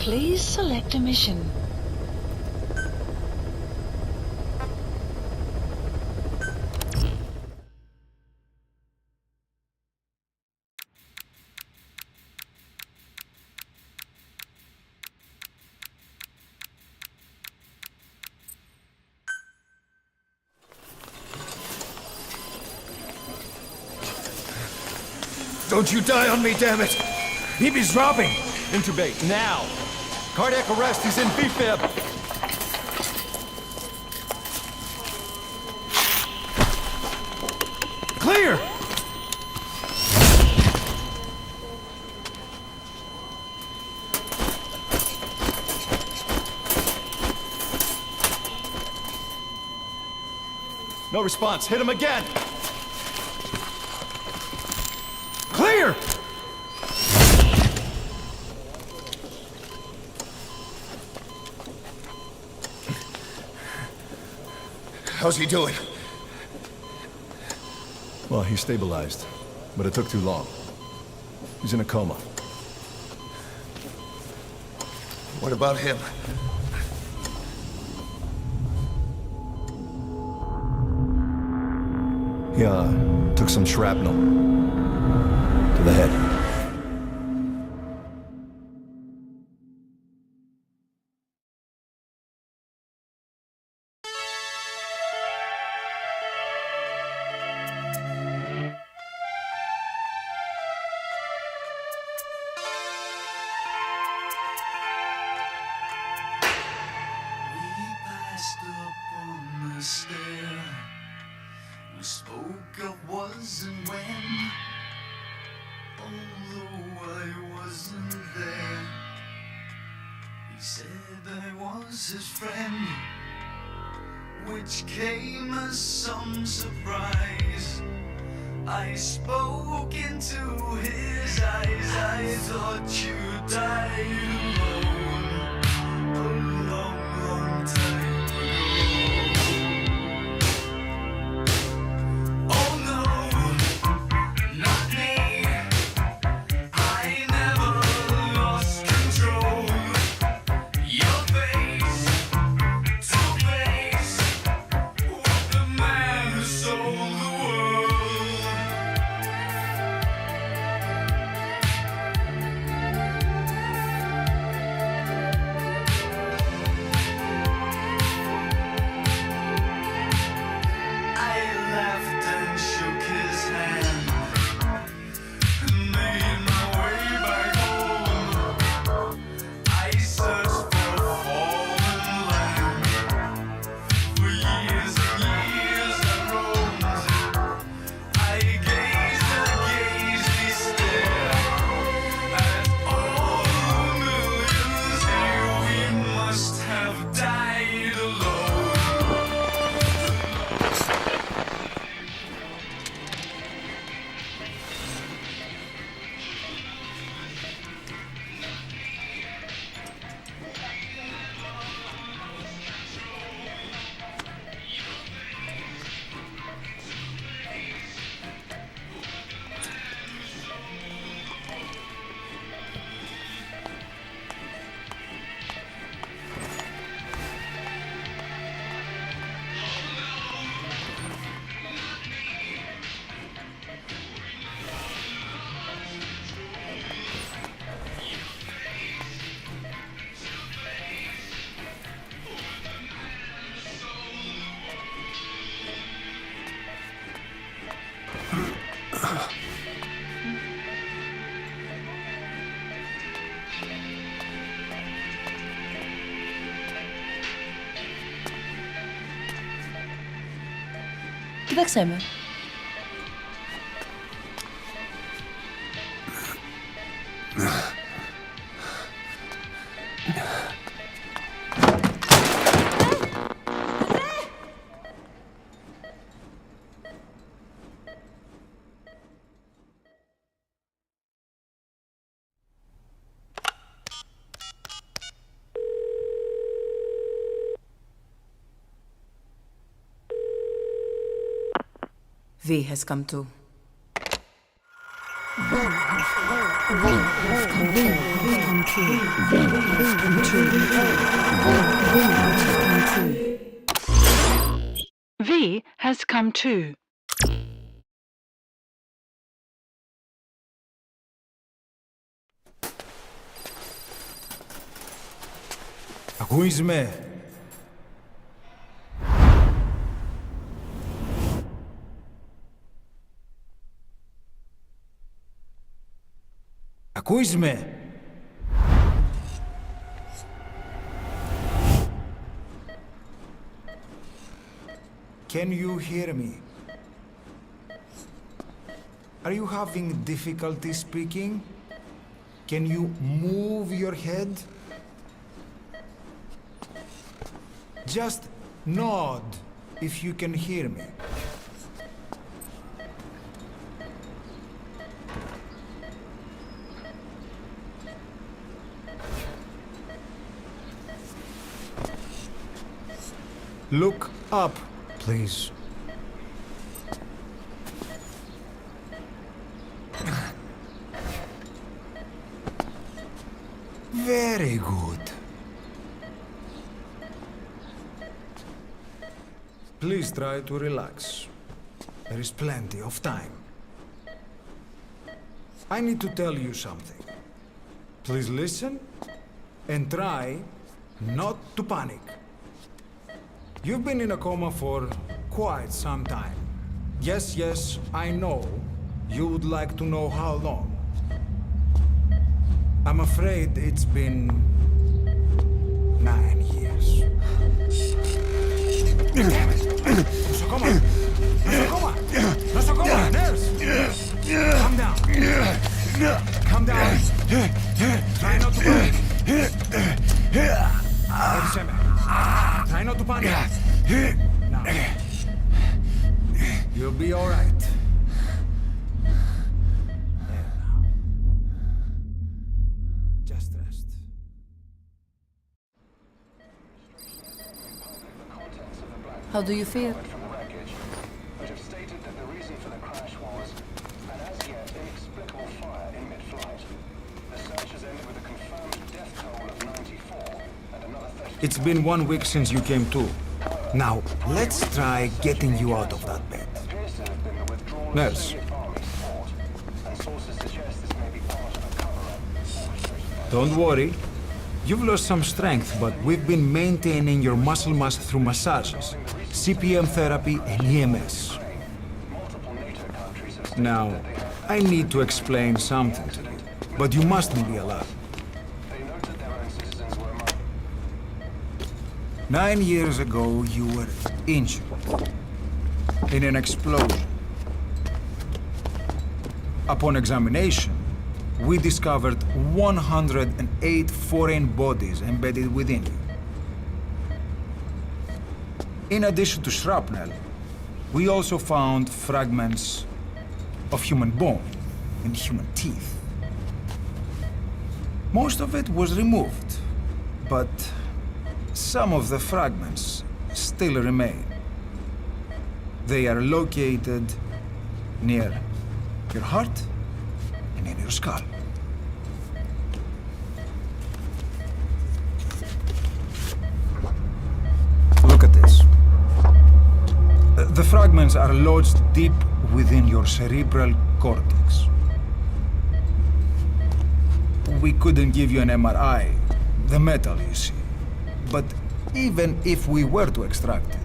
Please select a mission. Don't you die on me, damn it! He be dropping! Intubate, now! Cardiac arrest, he's in B-fib! Clear! No response, hit him again! Clear! How's he doing? Well, he's stabilized, but it took too long. He's in a coma. What about him? He, took some shrapnel. To the head. We spoke of was and when, although I wasn't there. He said I was his friend, which came as some surprise. I spoke into his eyes, I thought you died alone a long, long time ago. Kde chcemy? V has come to. V has come to. true. V has come true. Ακούεις με? Ακούεις με? Can you hear me? Are you having difficulty speaking? Can you move your head? Just nod if you can hear me. Look up, please. Very good. Please try to relax. There is plenty of time. I need to tell you something. Please listen and try not to panic. You've been in a coma for quite some time. Yes, I know. You would like to know how long. I'm afraid it's been 9 years. Damn it! Nosocoma! Nosocoma! Nosocoma! Nurse! Calm down. Calm down. Try not to panic. Try not to panic. Now. You'll be all right. There now. Just rest. How do you feel? From the wreckage, but have stated that the reason for the crash was an as yet inexplicable fire in mid-flight. The search has ended with a confirmed death toll of 94 and another 30. It's been 1 week since you came to. Now, let's try getting you out of that bed. Appears to have been the withdrawal of Nurse. Soviet Army support, and sources suggest this may be part of a cover-up. Don't worry. You've lost some strength, but we've been maintaining your muscle mass through massages, CPM therapy, and EMS. Multiple NATO countries have Now, I need to explain something to you, but you mustn't be alarmed. they noted their own citizens were among 9 years ago, you were injured in an explosion. Upon examination, we discovered 108 foreign bodies embedded within you. In addition to shrapnel, we also found fragments of human bone and human teeth. Most of it was removed, but some of the fragments still remain. They are located near your heart and in your skull. Look at this. The fragments are lodged deep within your cerebral cortex. We couldn't give you an MRI, the metal, you see. But even if we were to extract it,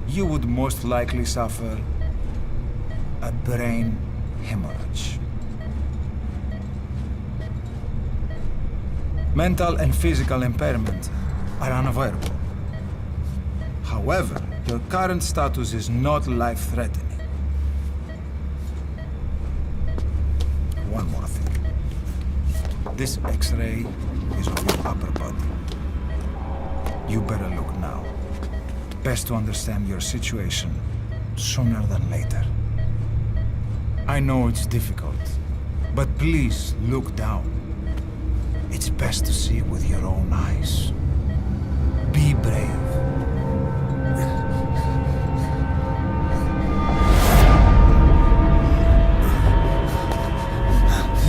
you would most likely suffer a brain hemorrhage. Mental and physical impairment are unavoidable. However, your current status is not life-threatening. One more thing. This X-ray is of your upper body. You better look now. Best to understand your situation sooner than later. I know it's difficult, but please look down. It's best to see with your own eyes. Be brave.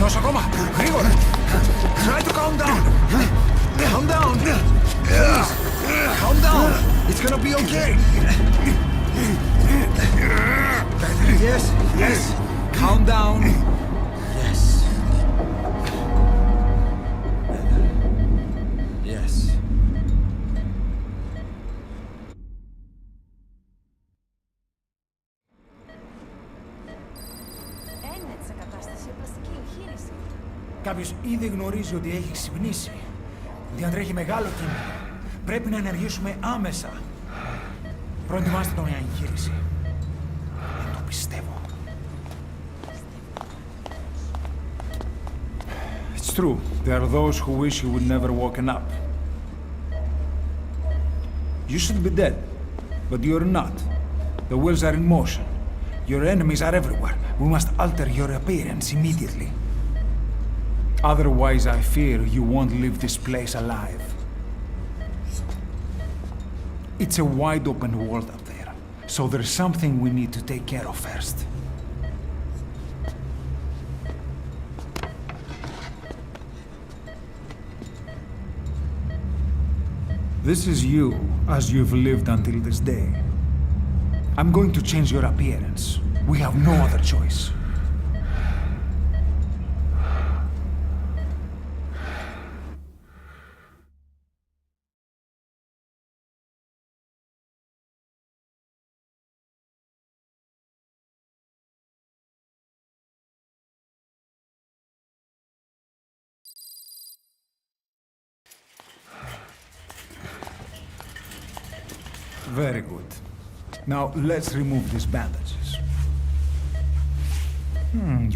Nosocoma, γρήγορα! Try to calm down! Calm down! okay? Yes, yes. Calm down. Yes. Yes. Έννοια σε κατάσταση πλαστική εγχείρηση. Κάποιος ήδη γνωρίζει ότι έχει ξυπνήσει. Διατρέχει μεγάλο κίνδυνο. Πρέπει να ενεργήσουμε άμεσα. Προετοιμάστε τον για εγχείρηση. Δεν το πιστεύω. It's true. There are those who wish you would never woken up. You should be dead, but you're not. The wheels are in motion. Your enemies are everywhere. We must alter your appearance immediately. Otherwise, I fear you won't leave this place alive. It's a wide open world up there, so there's something we need to take care of first. This is you, as you've lived until this day. I'm going to change your appearance. We have no other choice. Very good. Now, let's remove these bandages.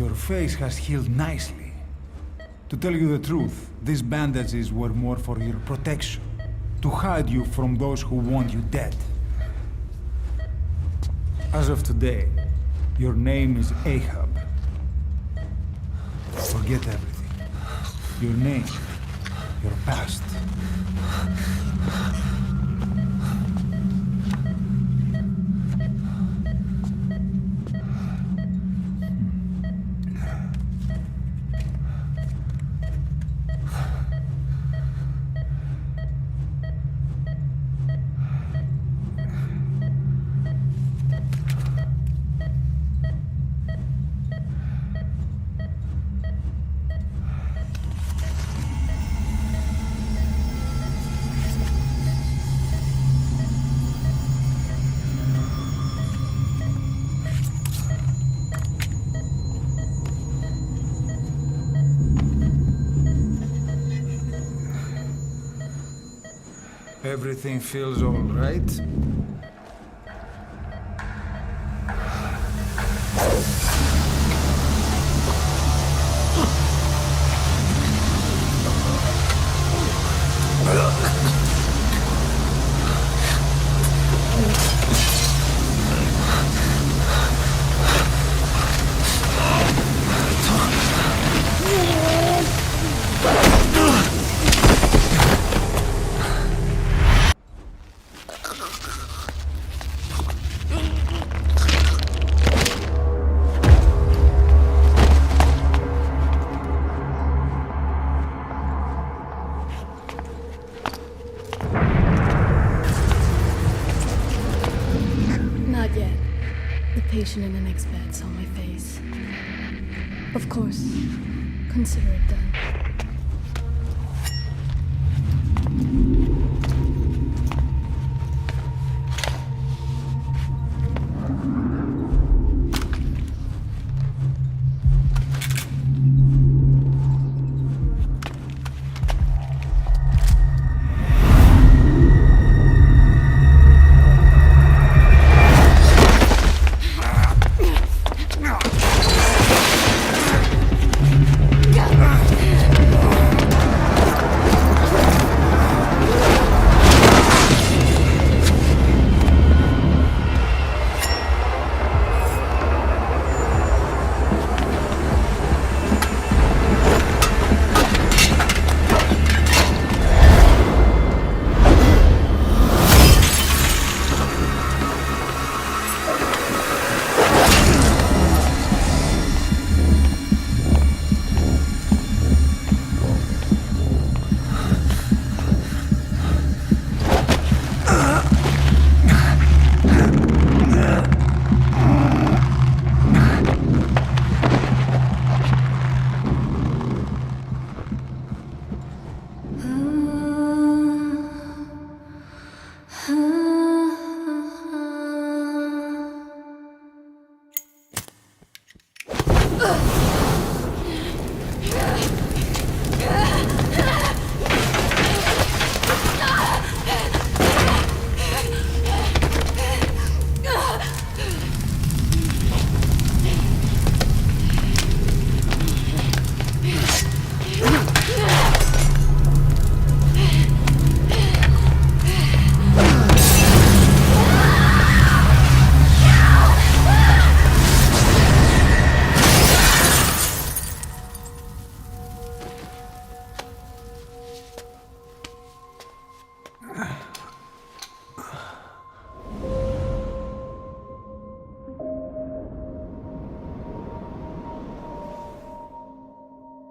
Your face has healed nicely. To tell you the truth, these bandages were more for your protection, to hide you from those who want you dead. As of today, your name is Ahab. Forget everything. Your name, your past. Everything feels all right? patient in the next bed saw my face. Of course, consider it done.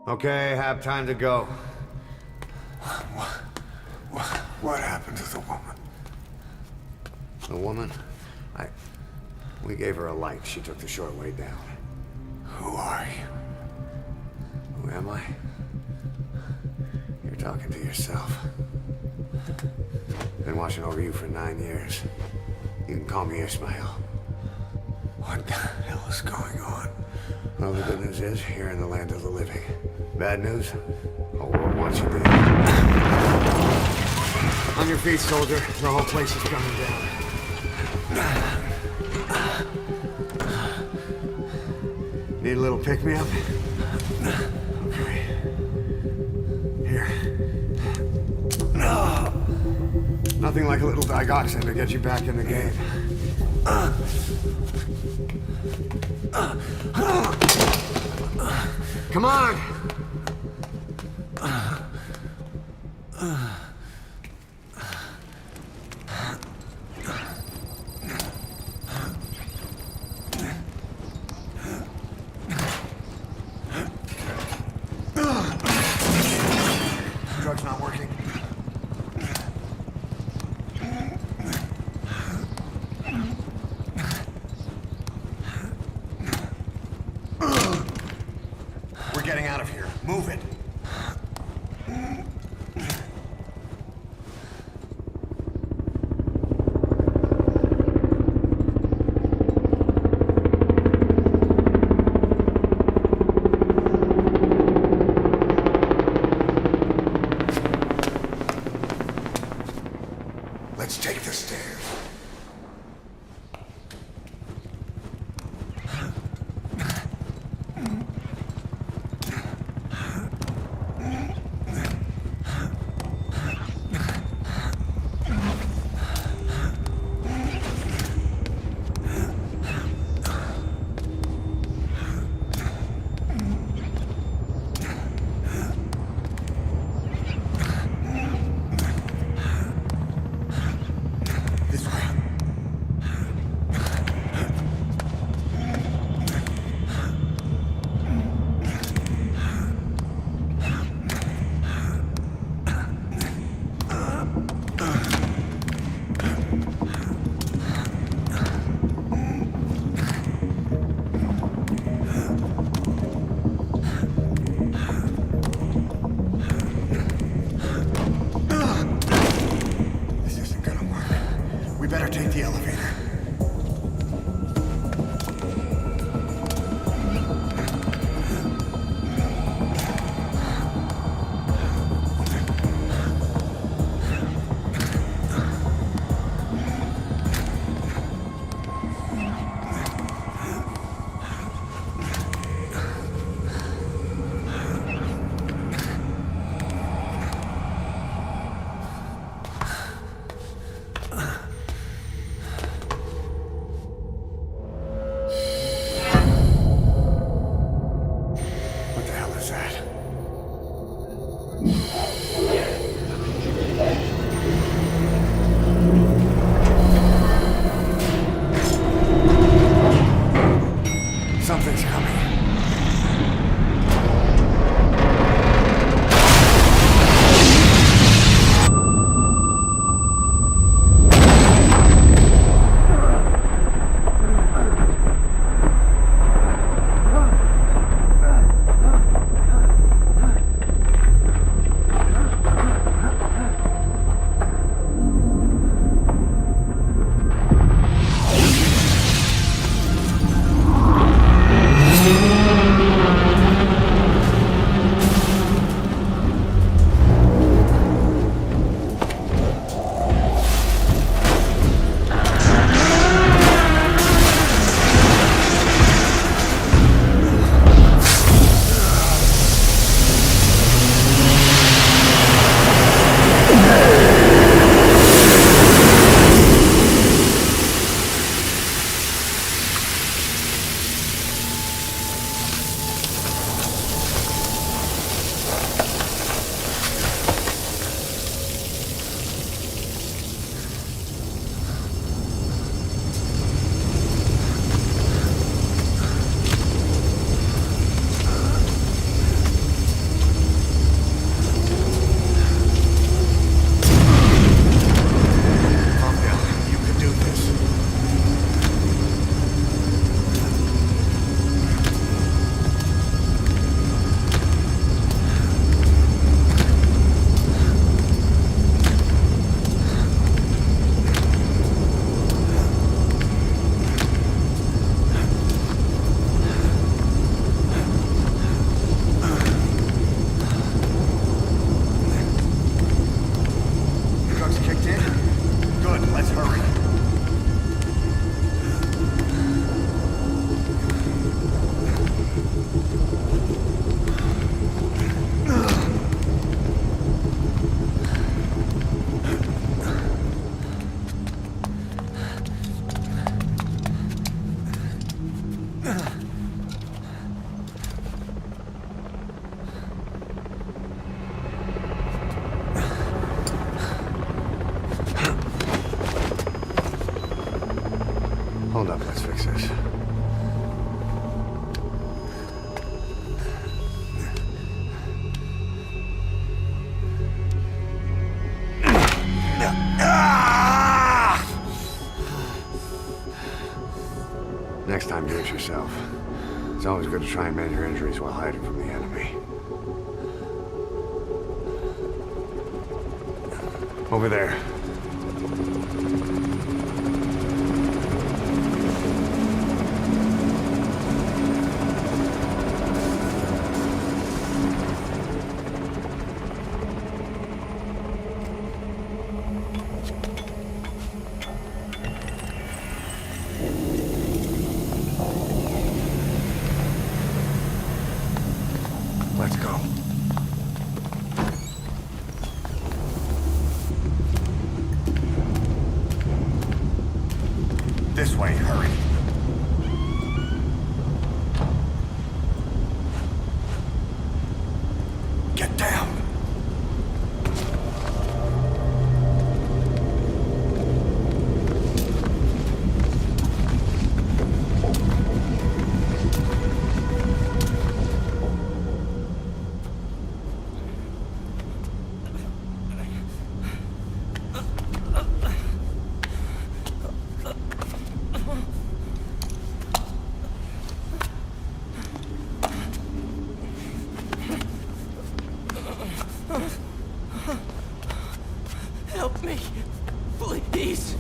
Okay, have time to go. What happened to the woman? The woman? We gave her a light. She took the short way down. Who are you? Who am I? You're talking to yourself. Been watching over you for 9 years. You can call me Ishmael. What the hell is going on? Well, the good news is, you're in the land of the living. Bad news? Whole world wants you dead. On your feet, soldier. The whole place is coming down. Need a little pick-me-up? Okay. Here. Nothing like a little digoxin to get you back in the game. Come on! Drug's not working. We're getting out of here. Move it. Let's take the stairs. Let's fix this. Next time, do it yourself. It's always good to try and mend your injuries while hiding from the enemy. Over there. Let's go. This way, hurry. Get down. Help me, please.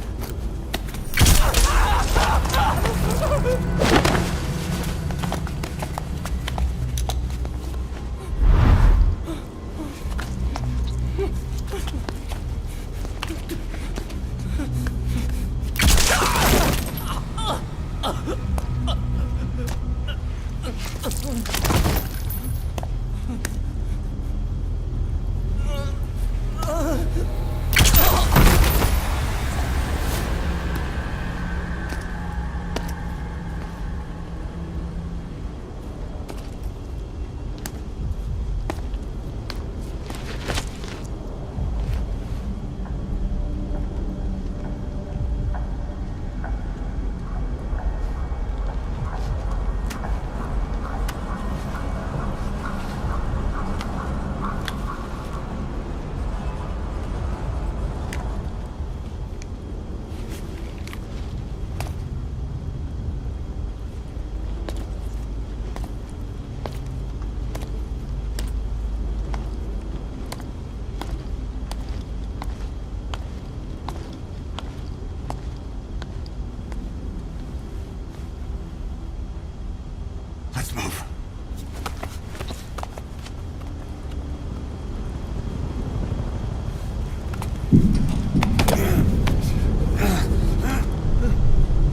Let's move.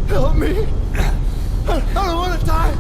Help me! I don't want to die!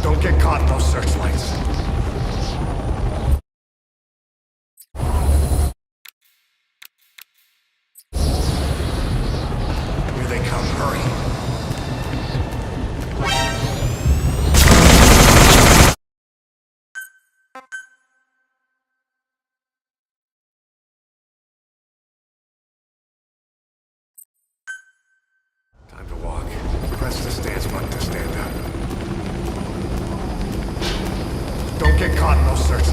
Don't get caught in those searchlights. Here they come, hurry. Time to walk. Press the stance button to stand up. Don't get caught in those searchlights.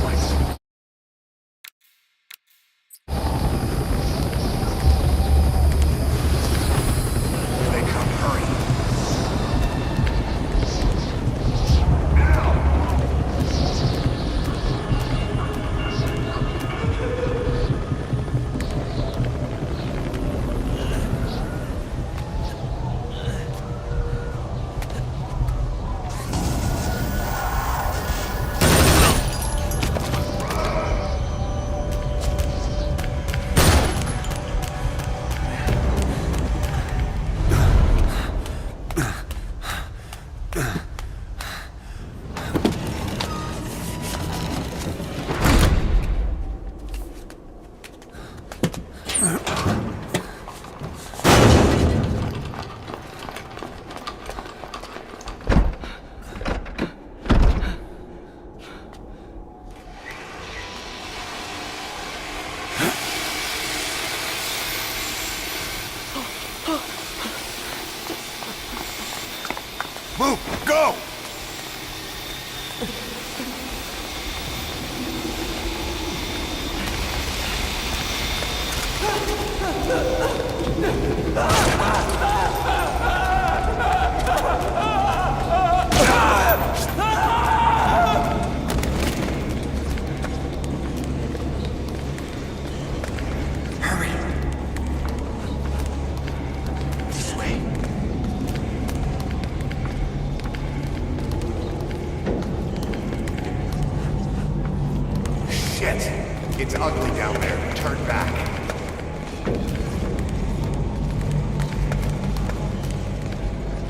It's ugly down there. Turn back.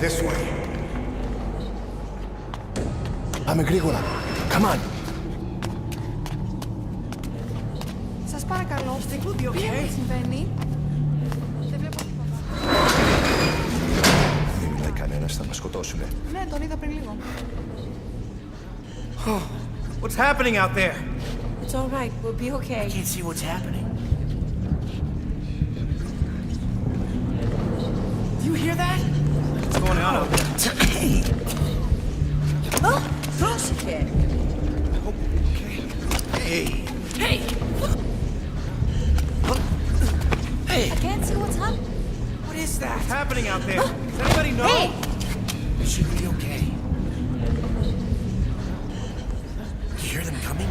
This way. Πάμε γρήγορα. Come on. Σας παρακαλώ, τι συμβαίνει? Δεν βλέπω τίποτα. Δεν μιλάει κανένας, θα μας σκοτώσουνε. Ναι, τον είδα πριν λίγο. What's happening out there? It's all right. We'll be okay. I can't see what's happening. Do you hear that? What's going on out there? Oh, pussycat. Hey. Hey. Hey. I can't see what's happening. What is that? What's happening out there? Does anybody know? Hey. It should be okay. You hear them coming?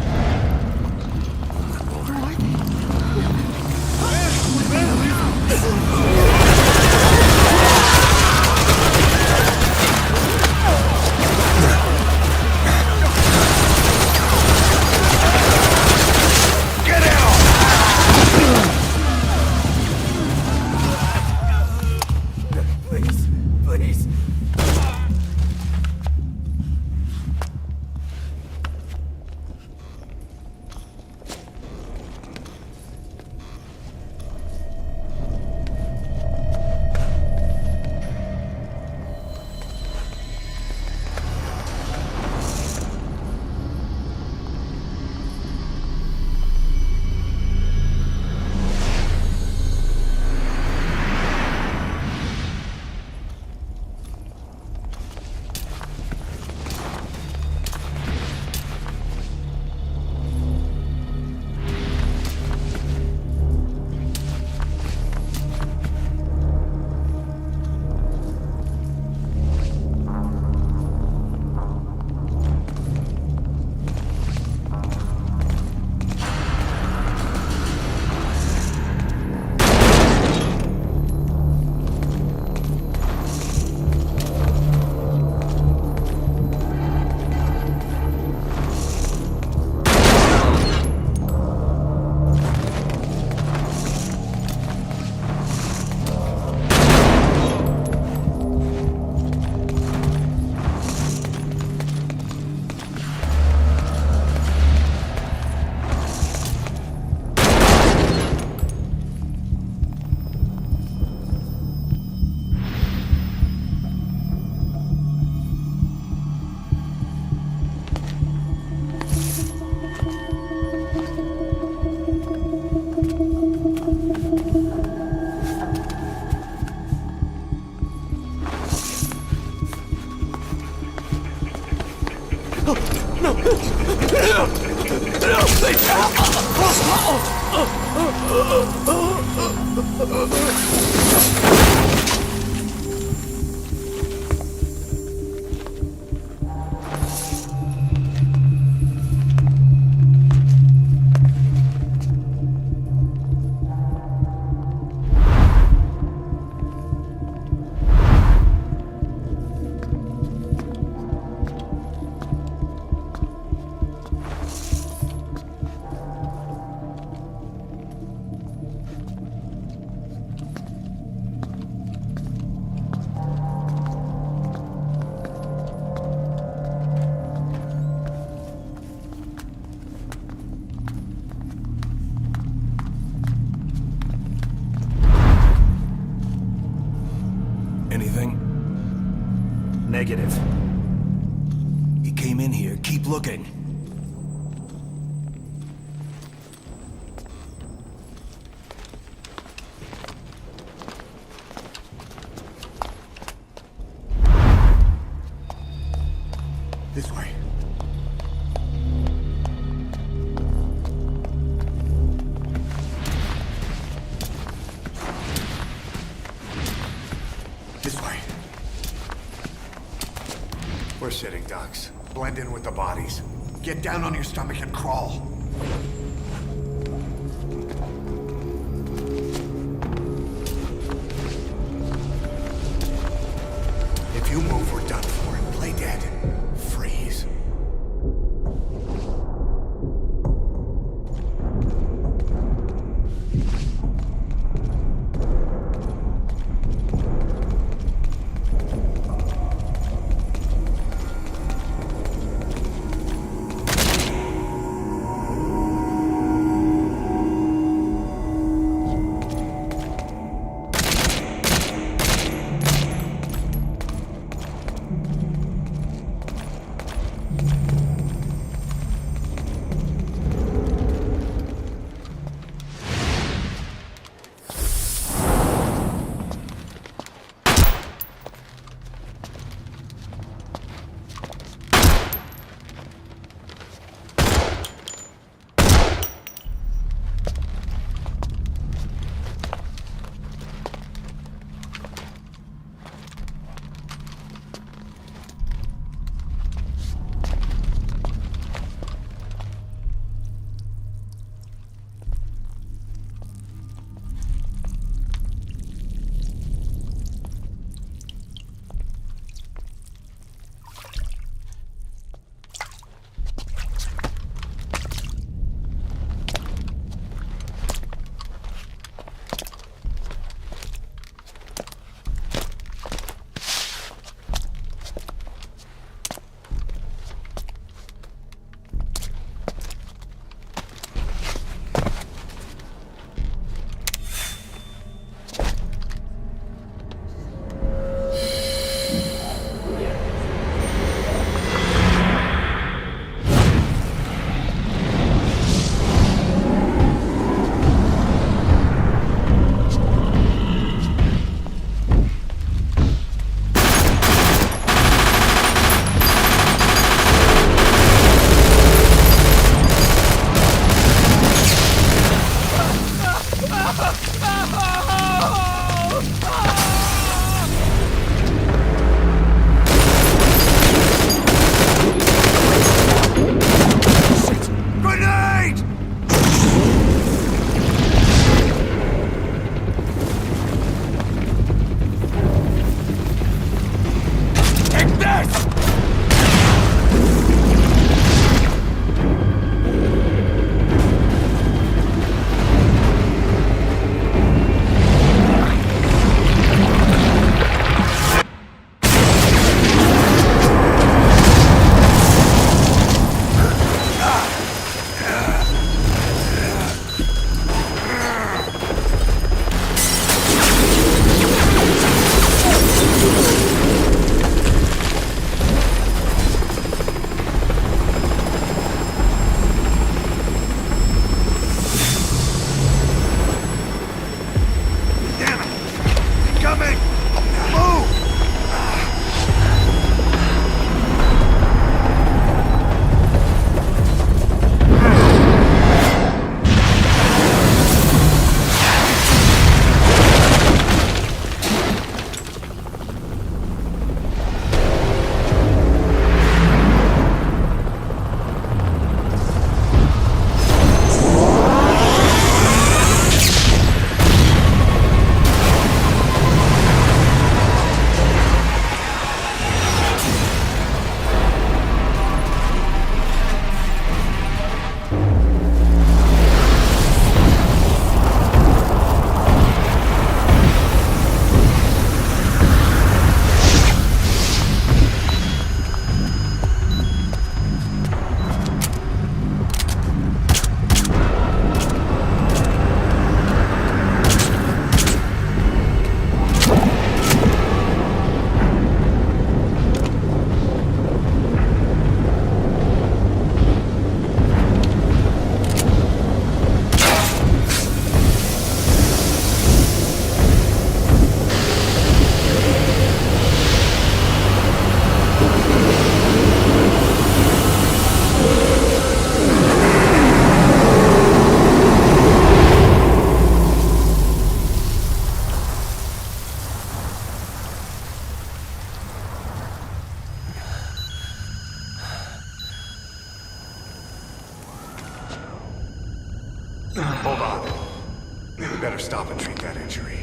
Anything? Negative. He came in here. Keep looking. This way. bullshitting, Dux. Blend in with the bodies. Get down on your stomach and crawl. If you move, we're done for. Play dead. Freeze. Hold on. We better stop and treat that injury.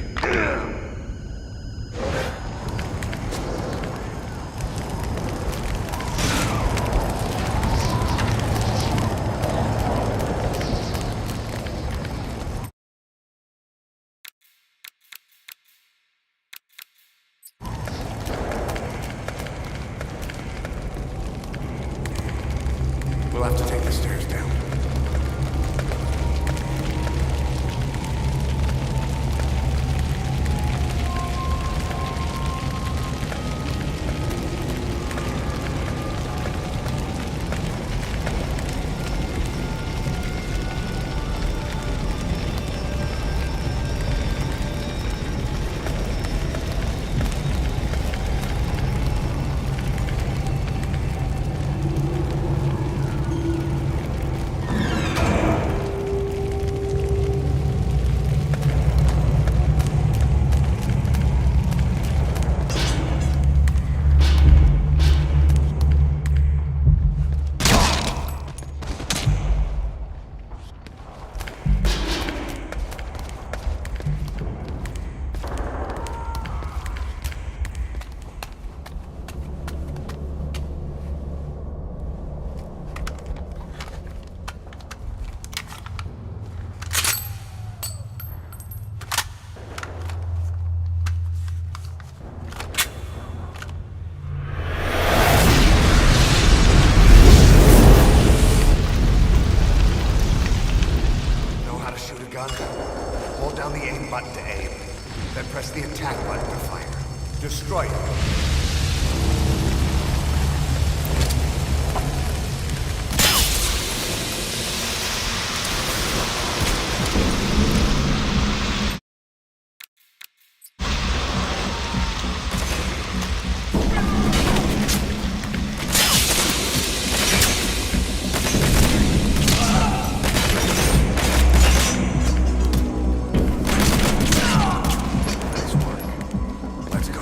We'll have to take the stairs down. Hold down the aim button to aim, then press the attack button to fire. Destroy it. Nice work. Let's go.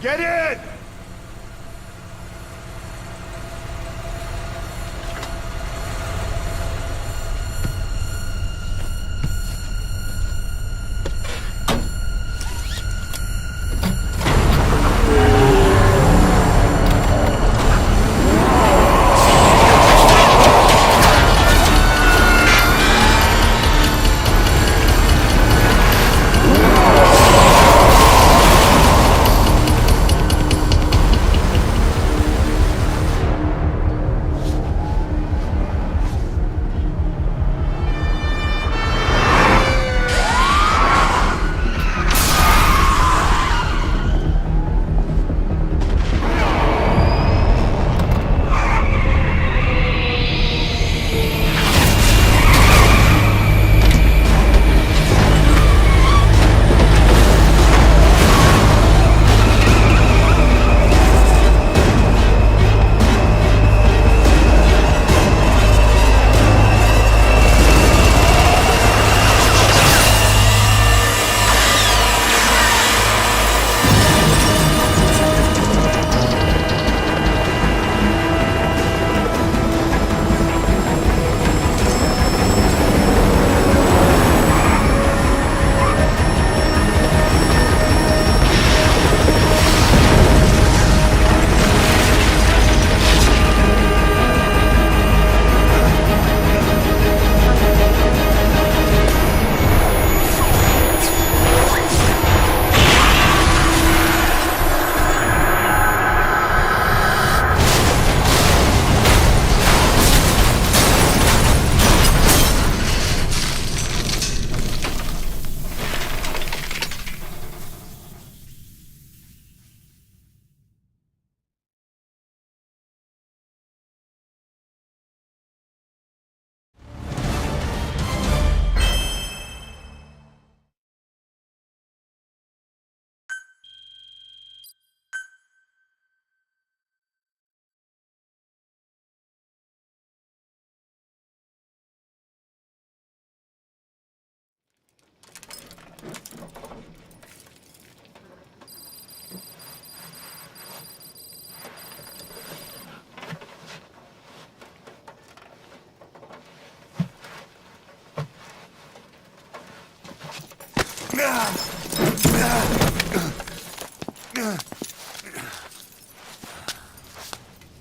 Get in!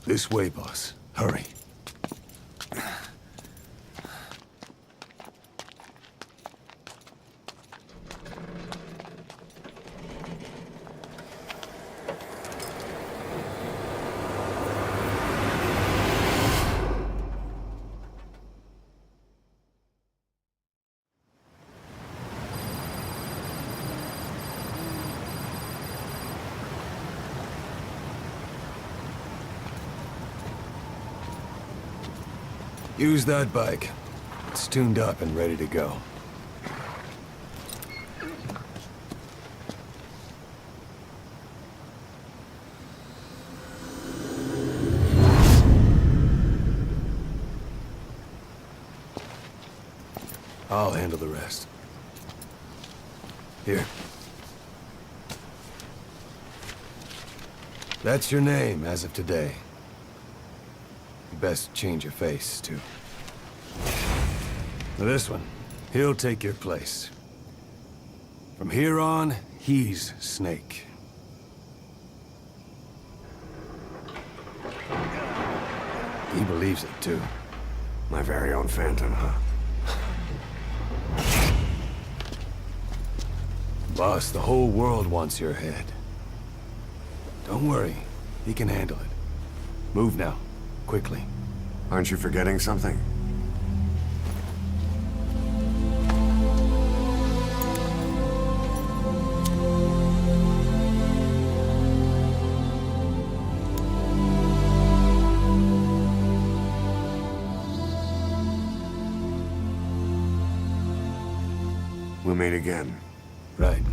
This way, boss. Hurry. Use that bike. It's tuned up and ready to go. I'll handle the rest. Here. That's your name as of today. You best change your face, too. Now this one, he'll take your place. From here on, he's Snake. He believes it, too. My very own Phantom, huh? Boss, the whole world wants your head. Don't worry, he can handle it. Move now, quickly. Aren't you forgetting something? We'll meet again. Right.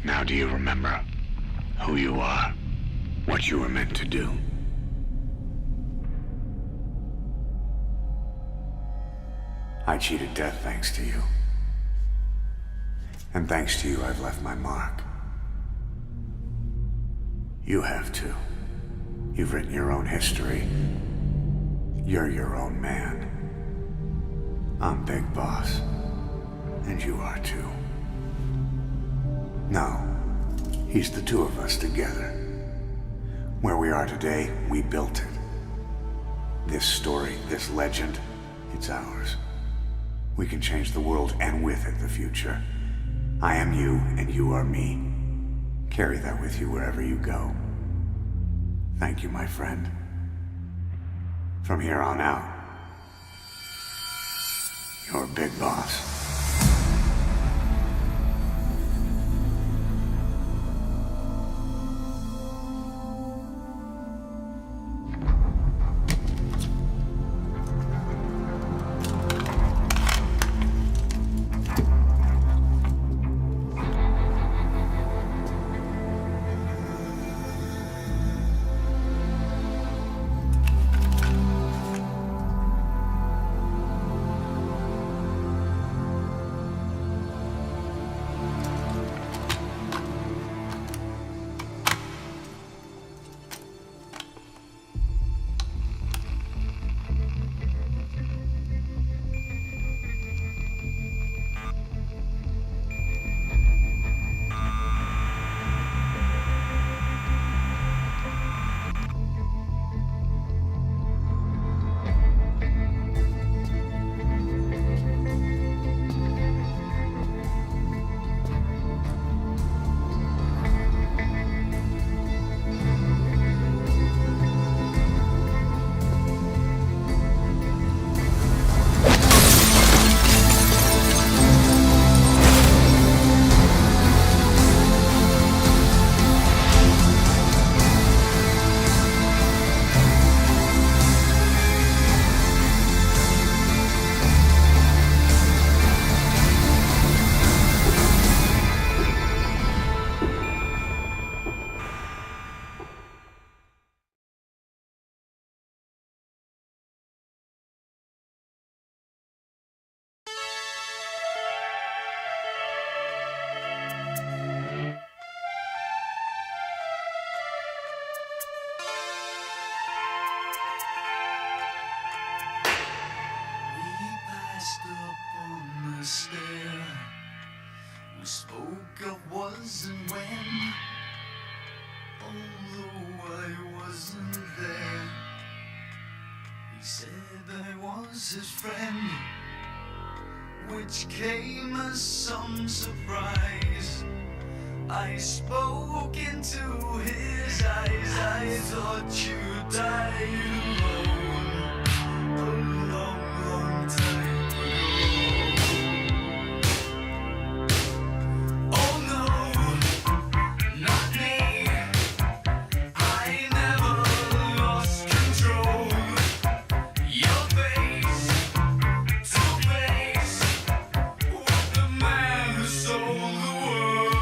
Now do you remember who you are? What you were meant to do? I cheated death thanks to you. And thanks to you, I've left my mark. You have too. You've written your own history. You're your own man. I'm Big Boss. And you are too. No. He's the two of us together. Where we are today, we built it. This story, this legend, it's ours. We can change the world and with it the future. I am you and you are me. Carry that with you wherever you go. Thank you, my friend. From here on out, you're Big Boss. We spoke of was and when, although I wasn't there. He said I was his friend, which came as some surprise. I spoke into his eyes. I thought you died alone a long, long time ago. Oh no, not me. I never lost control. Your face to face with the man who sold the world.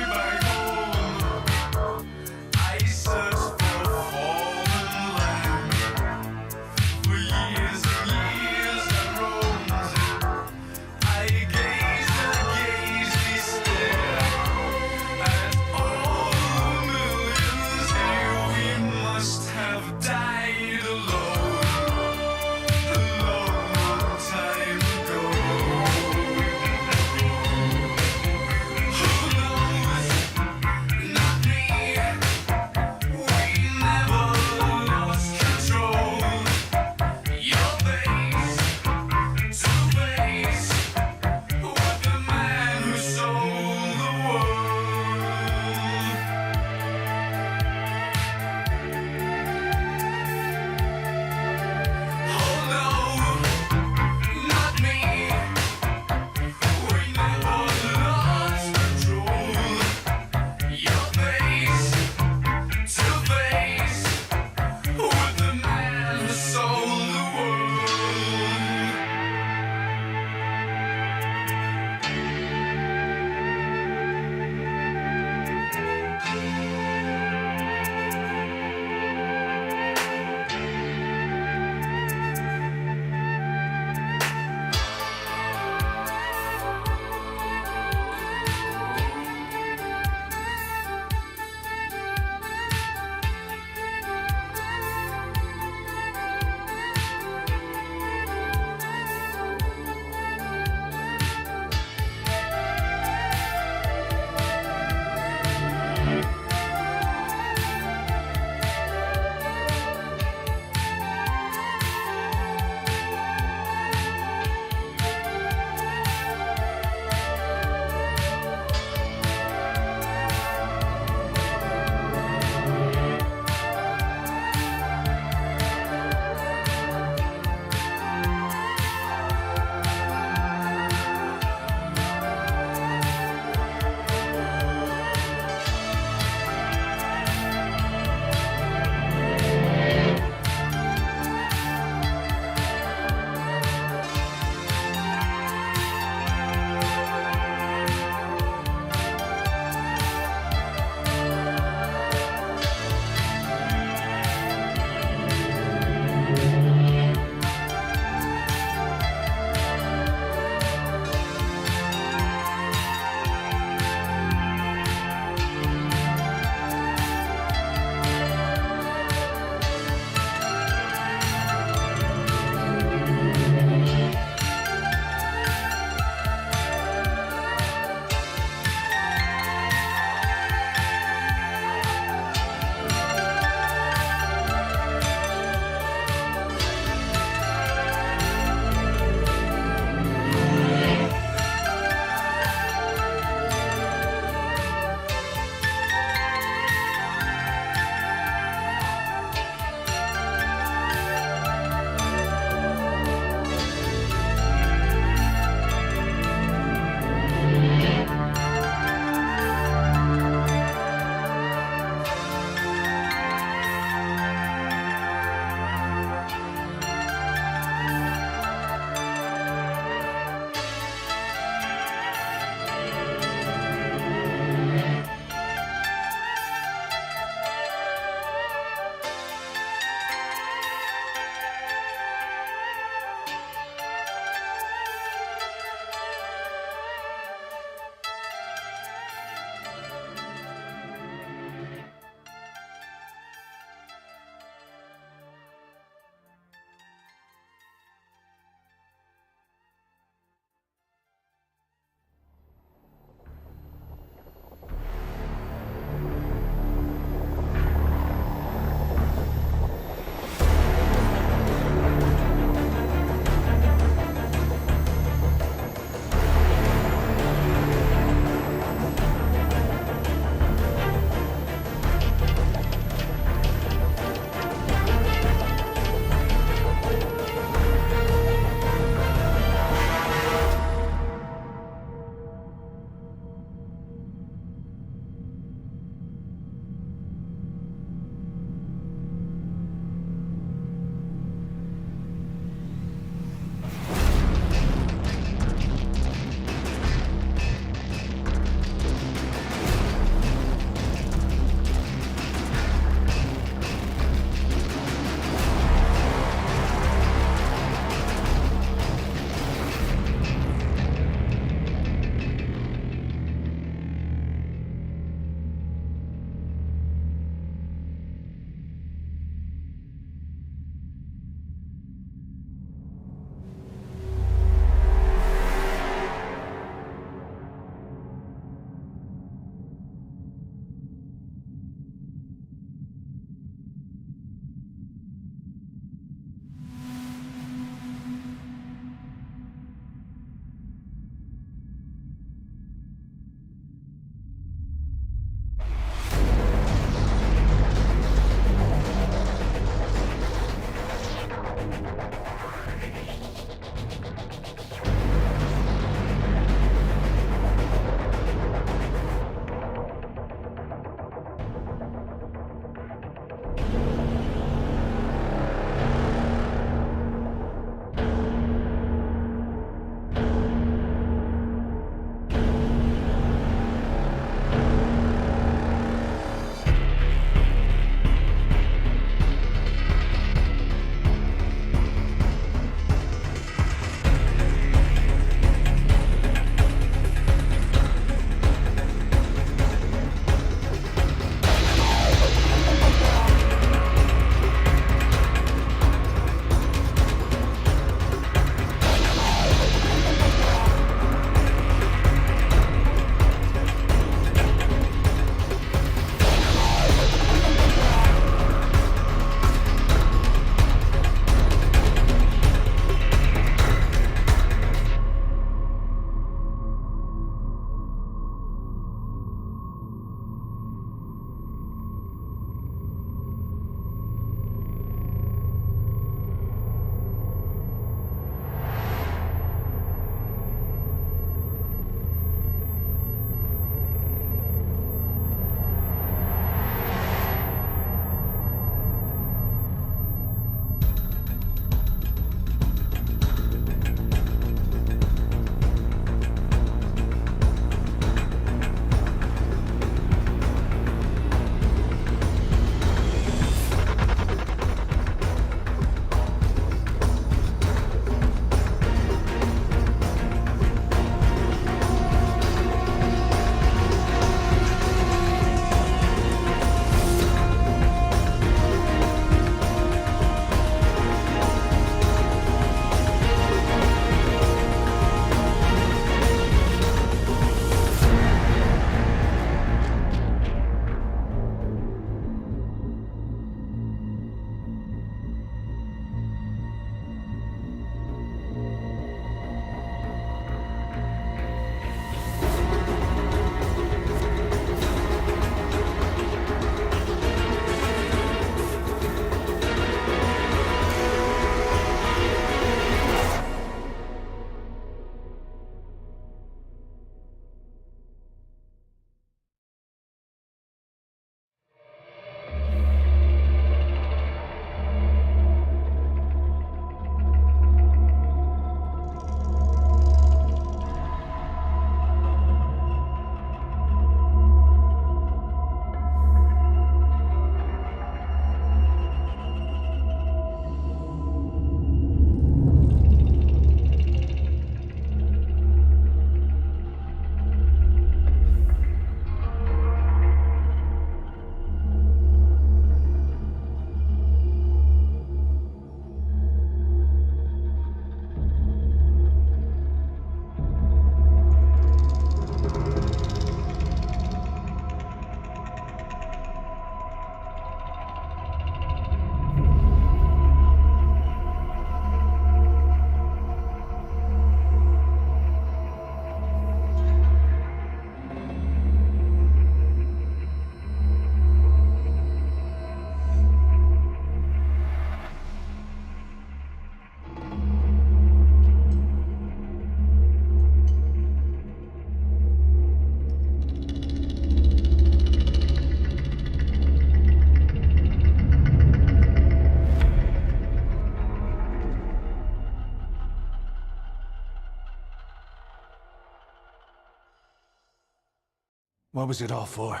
What was it all for?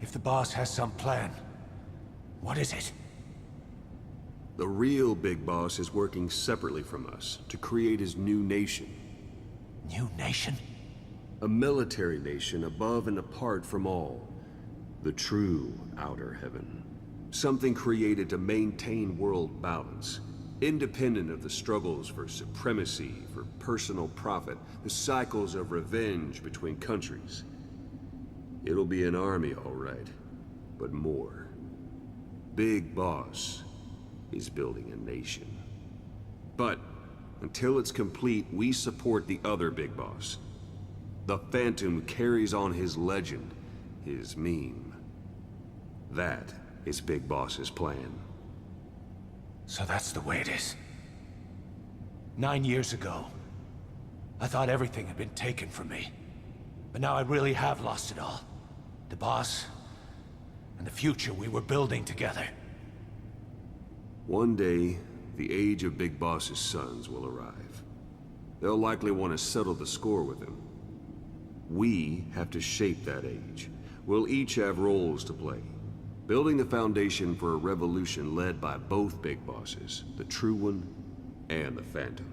If the boss has some plan, what is it? The real Big Boss is working separately from us to create his new nation. New nation? A military nation above and apart from all. The true outer heaven. Something created to maintain world balance. Independent of the struggles for supremacy, for personal profit, the cycles of revenge between countries. It'll be an army, all right, but more. Big Boss is building a nation. But until it's complete, we support the other Big Boss. The Phantom carries on his legend, his meme. That is Big Boss's plan. So that's the way it is. 9 years ago, I thought everything had been taken from me. But now I really have lost it all. The boss, and the future we were building together. One day, the age of Big Boss's sons will arrive. They'll likely want to settle the score with him. We have to shape that age. We'll each have roles to play. Building the foundation for a revolution led by both Big Bosses, the True One and the Phantom.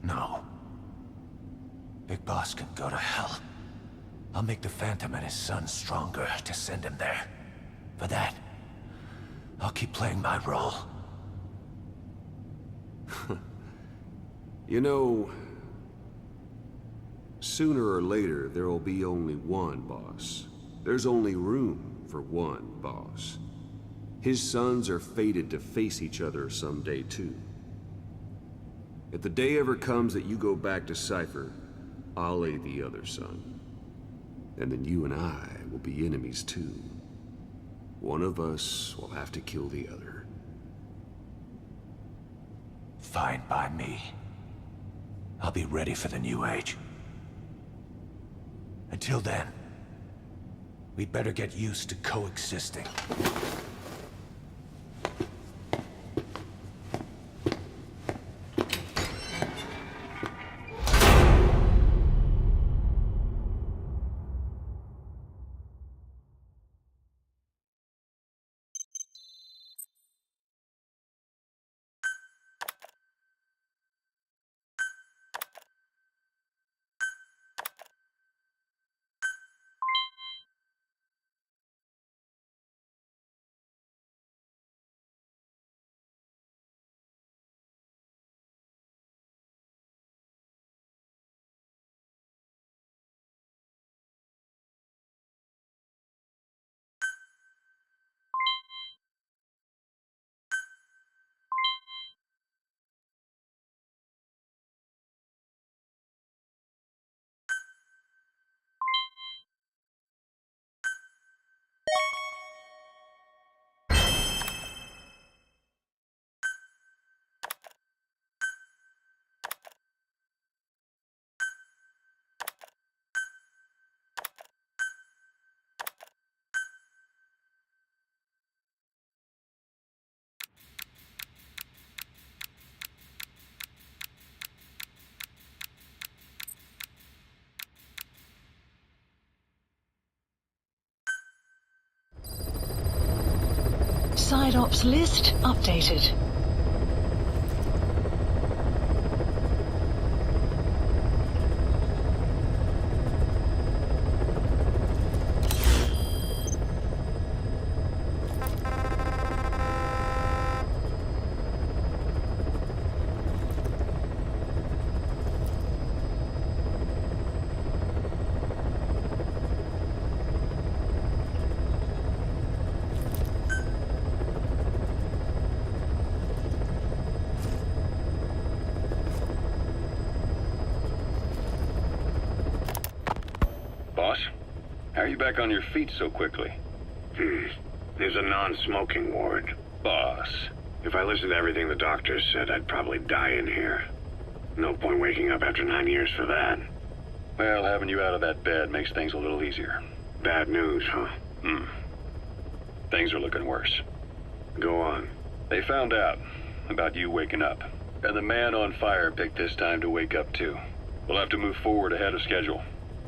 No. Big Boss can go to hell. I'll make the Phantom and his son stronger to send him there. For that, I'll keep playing my role. You know, sooner or later there will be only one boss. There's only room for one boss. His sons are fated to face each other someday too. If the day ever comes that you go back to Cypher, I'll aid the other son. And then you and I will be enemies too. One of us will have to kill the other. Fine by me. I'll be ready for the new age. Until then, we'd better get used to coexisting. Side ops list updated. Boss, how are you back on your feet so quickly? There's a non-smoking ward. Boss. If I listened to everything the doctors said, I'd probably die in here. No point waking up after 9 years for that. Well, having you out of that bed makes things a little easier. Bad news, huh? Things are looking worse. Go on. They found out about you waking up, and the man on fire picked this time to wake up too. We'll have to move forward ahead of schedule.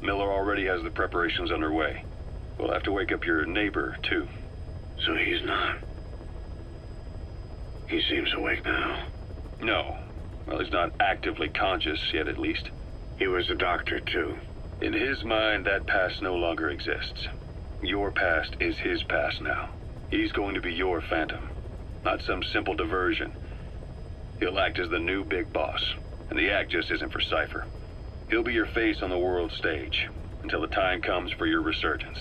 Miller already has the preparations underway. We'll have to wake up your neighbor, too. So he's not. He seems awake now. No. Well, he's not actively conscious yet, at least. He was a doctor, too. In his mind, that past no longer exists. Your past is his past now. He's going to be your Phantom, not some simple diversion. He'll act as the new big boss, and the act just isn't for Cypher. He'll be your face on the world stage, until the time comes for your resurgence.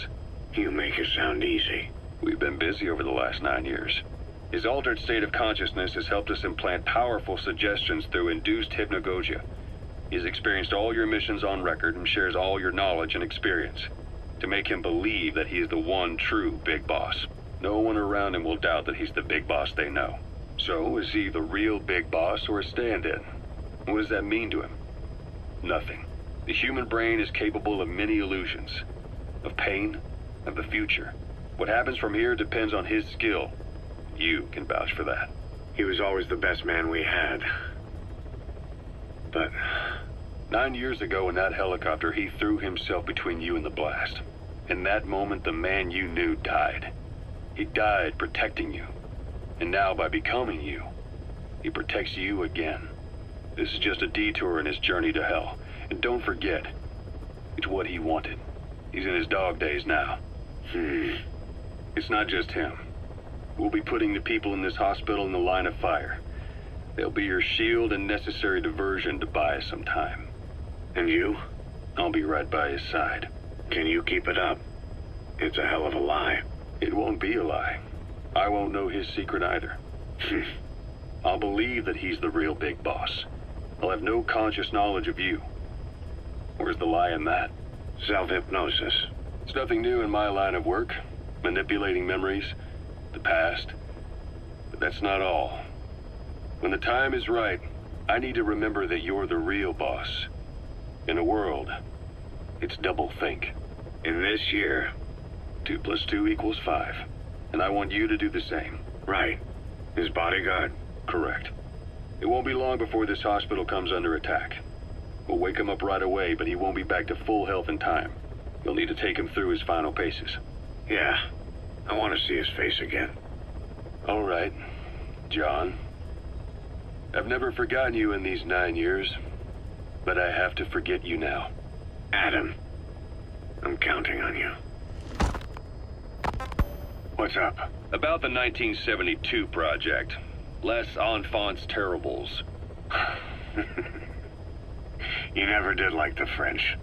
You make it sound easy. We've been busy over the last 9 years. His altered state of consciousness has helped us implant powerful suggestions through induced hypnagogia. He's experienced all your missions on record and shares all your knowledge and experience, to make him believe that he is the one true big boss. No one around him will doubt that he's the big boss they know. So, is he the real big boss or a stand-in? What does that mean to him? Nothing. The human brain is capable of many illusions. Of pain, of the future. What happens from here depends on his skill. You can vouch for that. He was always the best man we had. But 9 years ago in that helicopter, he threw himself between you and the blast. In that moment, the man you knew died. He died protecting you. And now, by becoming you, he protects you again. This is just a detour in his journey to hell. And don't forget, it's what he wanted. He's in his dog days now. It's not just him. We'll be putting the people in this hospital in the line of fire. They'll be your shield and necessary diversion to buy us some time. And you? I'll be right by his side. Can you keep it up? It's a hell of a lie. It won't be a lie. I won't know his secret either. I'll believe that he's the real big boss. I'll have no conscious knowledge of you. Where's the lie in that? Self-hypnosis. It's nothing new in my line of work. Manipulating memories, the past. But that's not all. When the time is right, I need to remember that you're the real boss. In a world, it's double think. In this year, 2 + 2 = 5. And I want you to do the same. Right. His bodyguard? Correct. It won't be long before this hospital comes under attack. We'll wake him up right away, but he won't be back to full health in time. You'll need to take him through his final paces. Yeah. I want to see his face again. All right, John. I've never forgotten you in these 9 years, but I have to forget you now. Adam, I'm counting on you. What's up? About the 1972 project. Les Enfants Terribles. You never did like the French.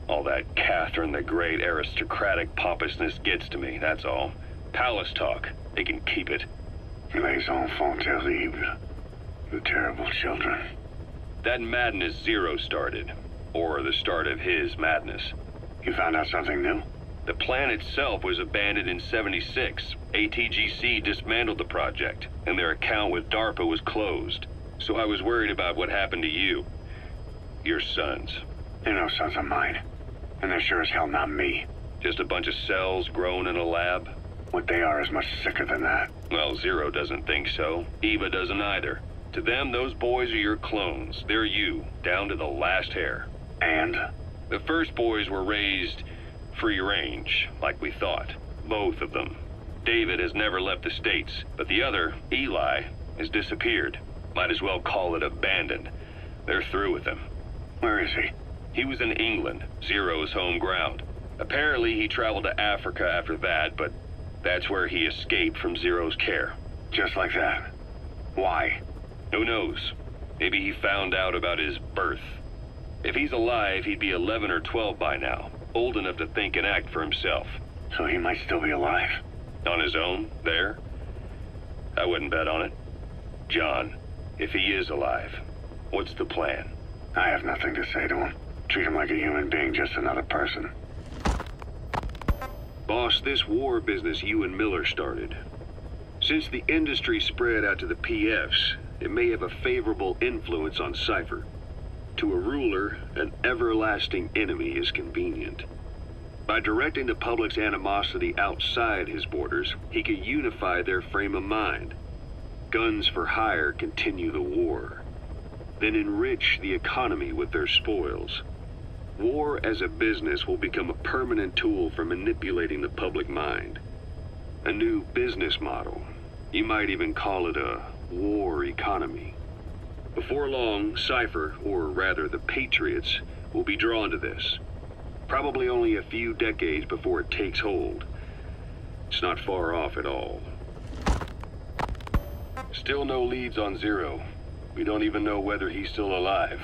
All that Catherine the Great aristocratic pompousness gets to me, that's all. Palace talk. They can keep it. Les enfants terribles. The terrible children. That madness Zero started. Or the start of his madness. You found out something new? The plan itself was abandoned in '76. ATGC dismantled the project, and their account with DARPA was closed. So I was worried about what happened to you. Your sons. They're no sons of mine. And they're sure as hell not me. Just a bunch of cells grown in a lab? What they are is much sicker than that. Well, Zero doesn't think so. Eva doesn't either. To them, those boys are your clones. They're you, down to the last hair. And? The first boys were raised free range, like we thought. Both of them. David has never left the States, but the other, Eli, has disappeared. Might as well call it abandoned. They're through with him. Where is he? He was in England, Zero's home ground. Apparently he traveled to Africa after that, but that's where he escaped from Zero's care. Just like that? Why? Who knows? Maybe he found out about his birth. If he's alive, he'd be 11 or 12 by now, old enough to think and act for himself. So he might still be alive? On his own, there? I wouldn't bet on it. John, if he is alive, what's the plan? I have nothing to say to him. Treat him like a human being, just another person. Boss, this war business you and Miller started. Since the industry spread out to the PFs, it may have a favorable influence on Cypher. To a ruler, an everlasting enemy is convenient. By directing the public's animosity outside his borders, he could unify their frame of mind. Guns for hire continue the war. Then enrich the economy with their spoils. War as a business will become a permanent tool for manipulating the public mind. A new business model. You might even call it a war economy. Before long, Cypher, or rather the Patriots, will be drawn to this. Probably only a few decades before it takes hold. It's not far off at all. Still no leads on Zero. We don't even know whether he's still alive.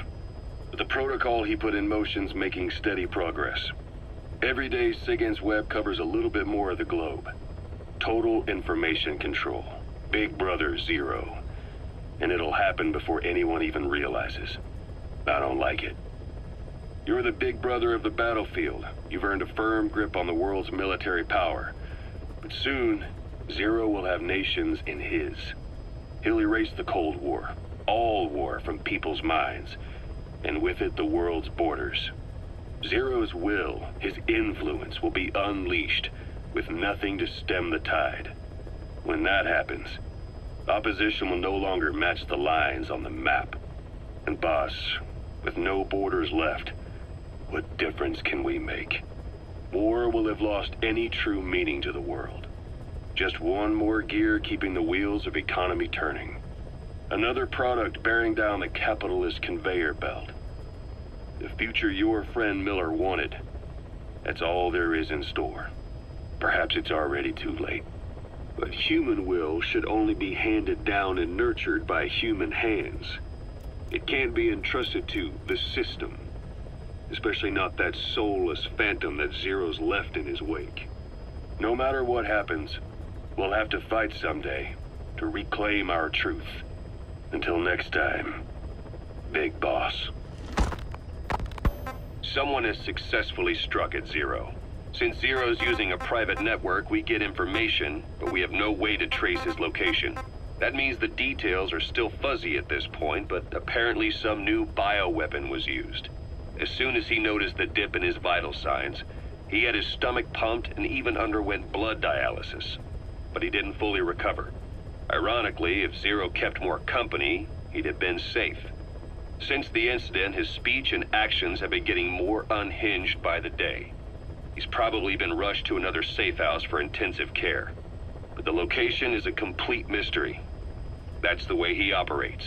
But the protocol he put in motion's making steady progress. Every day, SIGINT's web covers a little bit more of the globe. Total information control. Big Brother Zero. And it'll happen before anyone even realizes. I don't like it. You're the big brother of the battlefield. You've earned a firm grip on the world's military power. But soon, Zero will have nations in his. He'll erase the Cold War. All war from people's minds. And with it, the world's borders. Zero's will, his influence, will be unleashed, with nothing to stem the tide. When that happens, opposition will no longer match the lines on the map. And boss, with no borders left, what difference can we make? War will have lost any true meaning to the world. Just one more gear keeping the wheels of economy turning. Another product bearing down the capitalist conveyor belt. The future your friend Miller wanted. That's all there is in store. Perhaps it's already too late. But human will should only be handed down and nurtured by human hands. It can't be entrusted to the system. Especially not that soulless phantom that Zero's left in his wake. No matter what happens, we'll have to fight someday to reclaim our truth. Until next time, Big Boss. Someone has successfully struck at Zero. Since Zero's using a private network, we get information, but we have no way to trace his location. That means the details are still fuzzy at this point, but apparently some new bioweapon was used. As soon as he noticed the dip in his vital signs, he had his stomach pumped and even underwent blood dialysis. But he didn't fully recover. Ironically, if Zero kept more company, he'd have been safe. Since the incident, his speech and actions have been getting more unhinged by the day. He's probably been rushed to another safe house for intensive care. But the location is a complete mystery. That's the way he operates.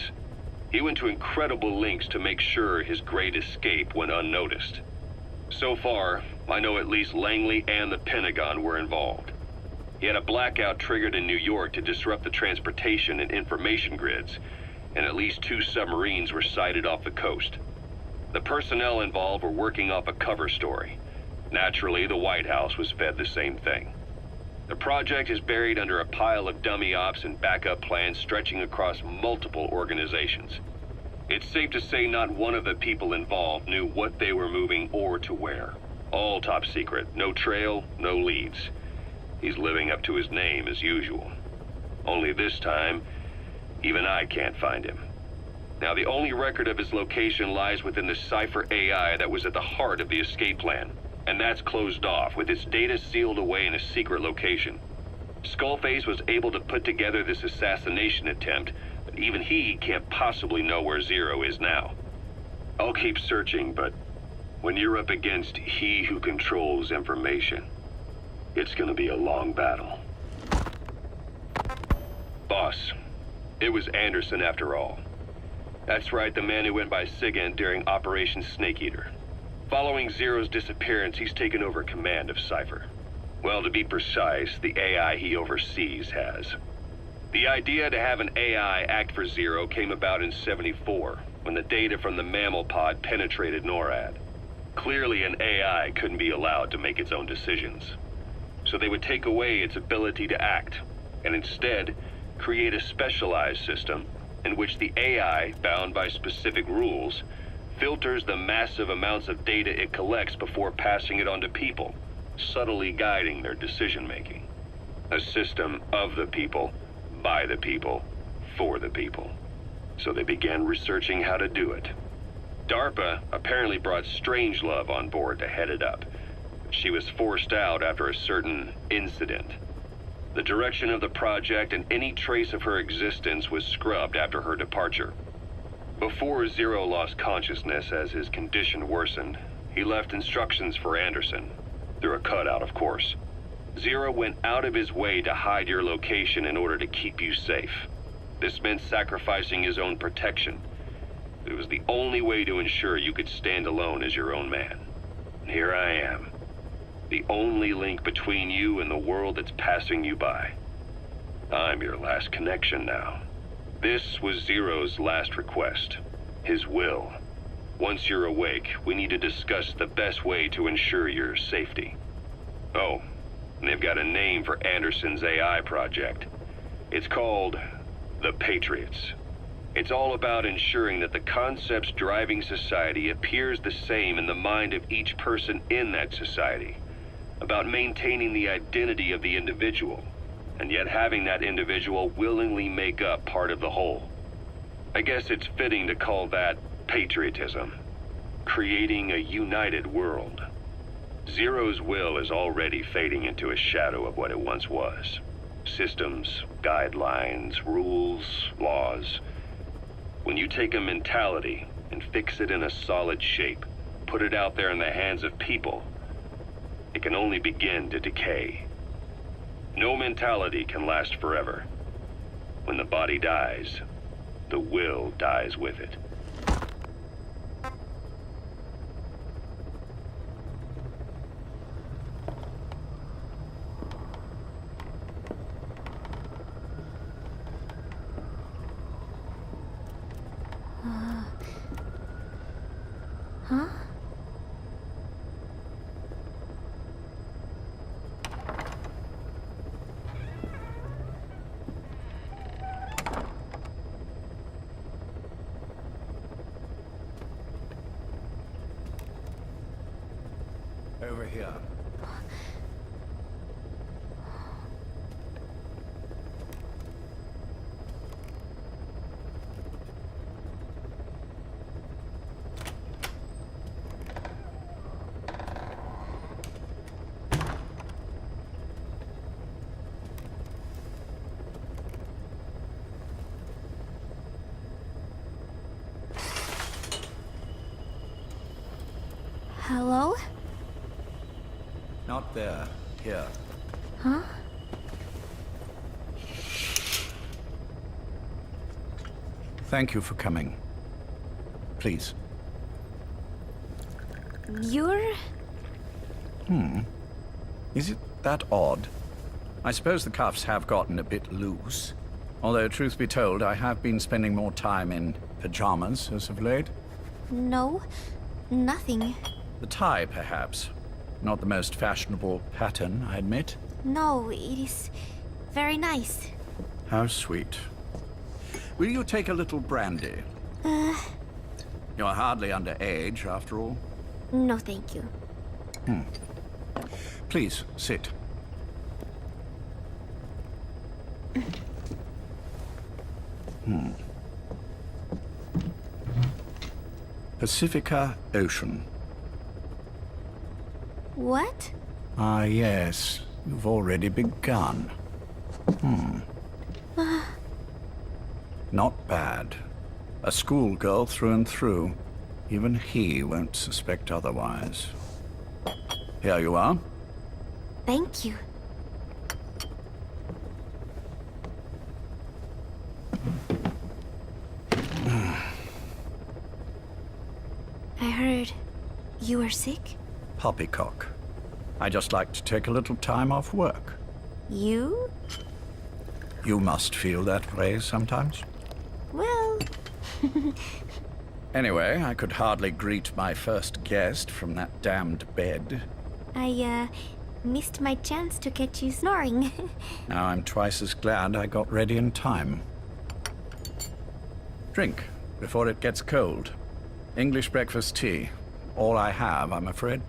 He went to incredible lengths to make sure his great escape went unnoticed. So far, I know at least Langley and the Pentagon were involved. He had a blackout triggered in New York to disrupt the transportation and information grids, and at least 2 submarines were sighted off the coast. The personnel involved were working off a cover story. Naturally, the White House was fed the same thing. The project is buried under a pile of dummy ops and backup plans stretching across multiple organizations. It's safe to say not one of the people involved knew what they were moving or to where. All top secret, no trail, no leads. He's living up to his name as usual. Only this time, even I can't find him. Now, the only record of his location lies within the Cypher AI that was at the heart of the escape plan. And that's closed off, with its data sealed away in a secret location. Skullface was able to put together this assassination attempt, but even he can't possibly know where Zero is now. I'll keep searching, but when you're up against he who controls information, it's gonna be a long battle. Boss, it was Anderson after all. That's right, the man who went by SIGINT during Operation Snake Eater. Following Zero's disappearance, he's taken over command of Cypher. Well, to be precise, the AI he oversees has. The idea to have an AI act for Zero came about in '74, when the data from the mammal pod penetrated NORAD. Clearly, an AI couldn't be allowed to make its own decisions. So they would take away its ability to act, and instead, create a specialized system in which the AI, bound by specific rules, filters the massive amounts of data it collects before passing it on to people, subtly guiding their decision-making. A system of the people, by the people, for the people. So they began researching how to do it. DARPA apparently brought Strangelove on board to head it up. She was forced out after a certain incident. The direction of the project and any trace of her existence was scrubbed after her departure. Before Zero lost consciousness as his condition worsened, He left instructions for Anderson. Through a cutout, of course. Zero went out of his way to hide your location in order to keep you safe. This meant sacrificing his own protection. It was the only way to ensure you could stand alone as your own man. And here I am. The only link between you and the world that's passing you by. I'm your last connection now. This was Zero's last request. His will. Once you're awake, we need to discuss the best way to ensure your safety. Oh, and they've got a name for Anderson's AI project. It's called the Patriots. It's all about ensuring that the concepts driving society appears the same in the mind of each person in that society. About maintaining the identity of the individual, and yet having that individual willingly make up part of the whole. I guess it's fitting to call that patriotism. Creating a united world. Zero's will is already fading into a shadow of what it once was. Systems, guidelines, rules, laws. When you take a mentality and fix it in a solid shape, put it out there in the hands of people, it can only begin to decay. No mentality can last forever. When the body dies, the will dies with it. Huh? Over here. Hello? Not there. Here. Huh? Thank you for coming. Please. You're... Is it that odd? I suppose the cuffs have gotten a bit loose. Although, truth be told, I have been spending more time in pajamas as of late. No, nothing. The tie, perhaps. Not the most fashionable pattern, I admit. No, it is very nice. How sweet. Will you take a little brandy? You're hardly underage, after all. No, thank you. Please, sit. Pacifica Ocean. What? Ah, yes. You've already begun. Not bad. A schoolgirl through and through. Even he won't suspect otherwise. Here you are. Thank you. I heard you were sick? Poppycock. I just like to take a little time off work. You? You must feel that way sometimes. Well... Anyway, I could hardly greet my first guest from that damned bed. I, missed my chance to catch you snoring. Now I'm twice as glad I got ready in time. Drink, before it gets cold. English breakfast tea. All I have, I'm afraid.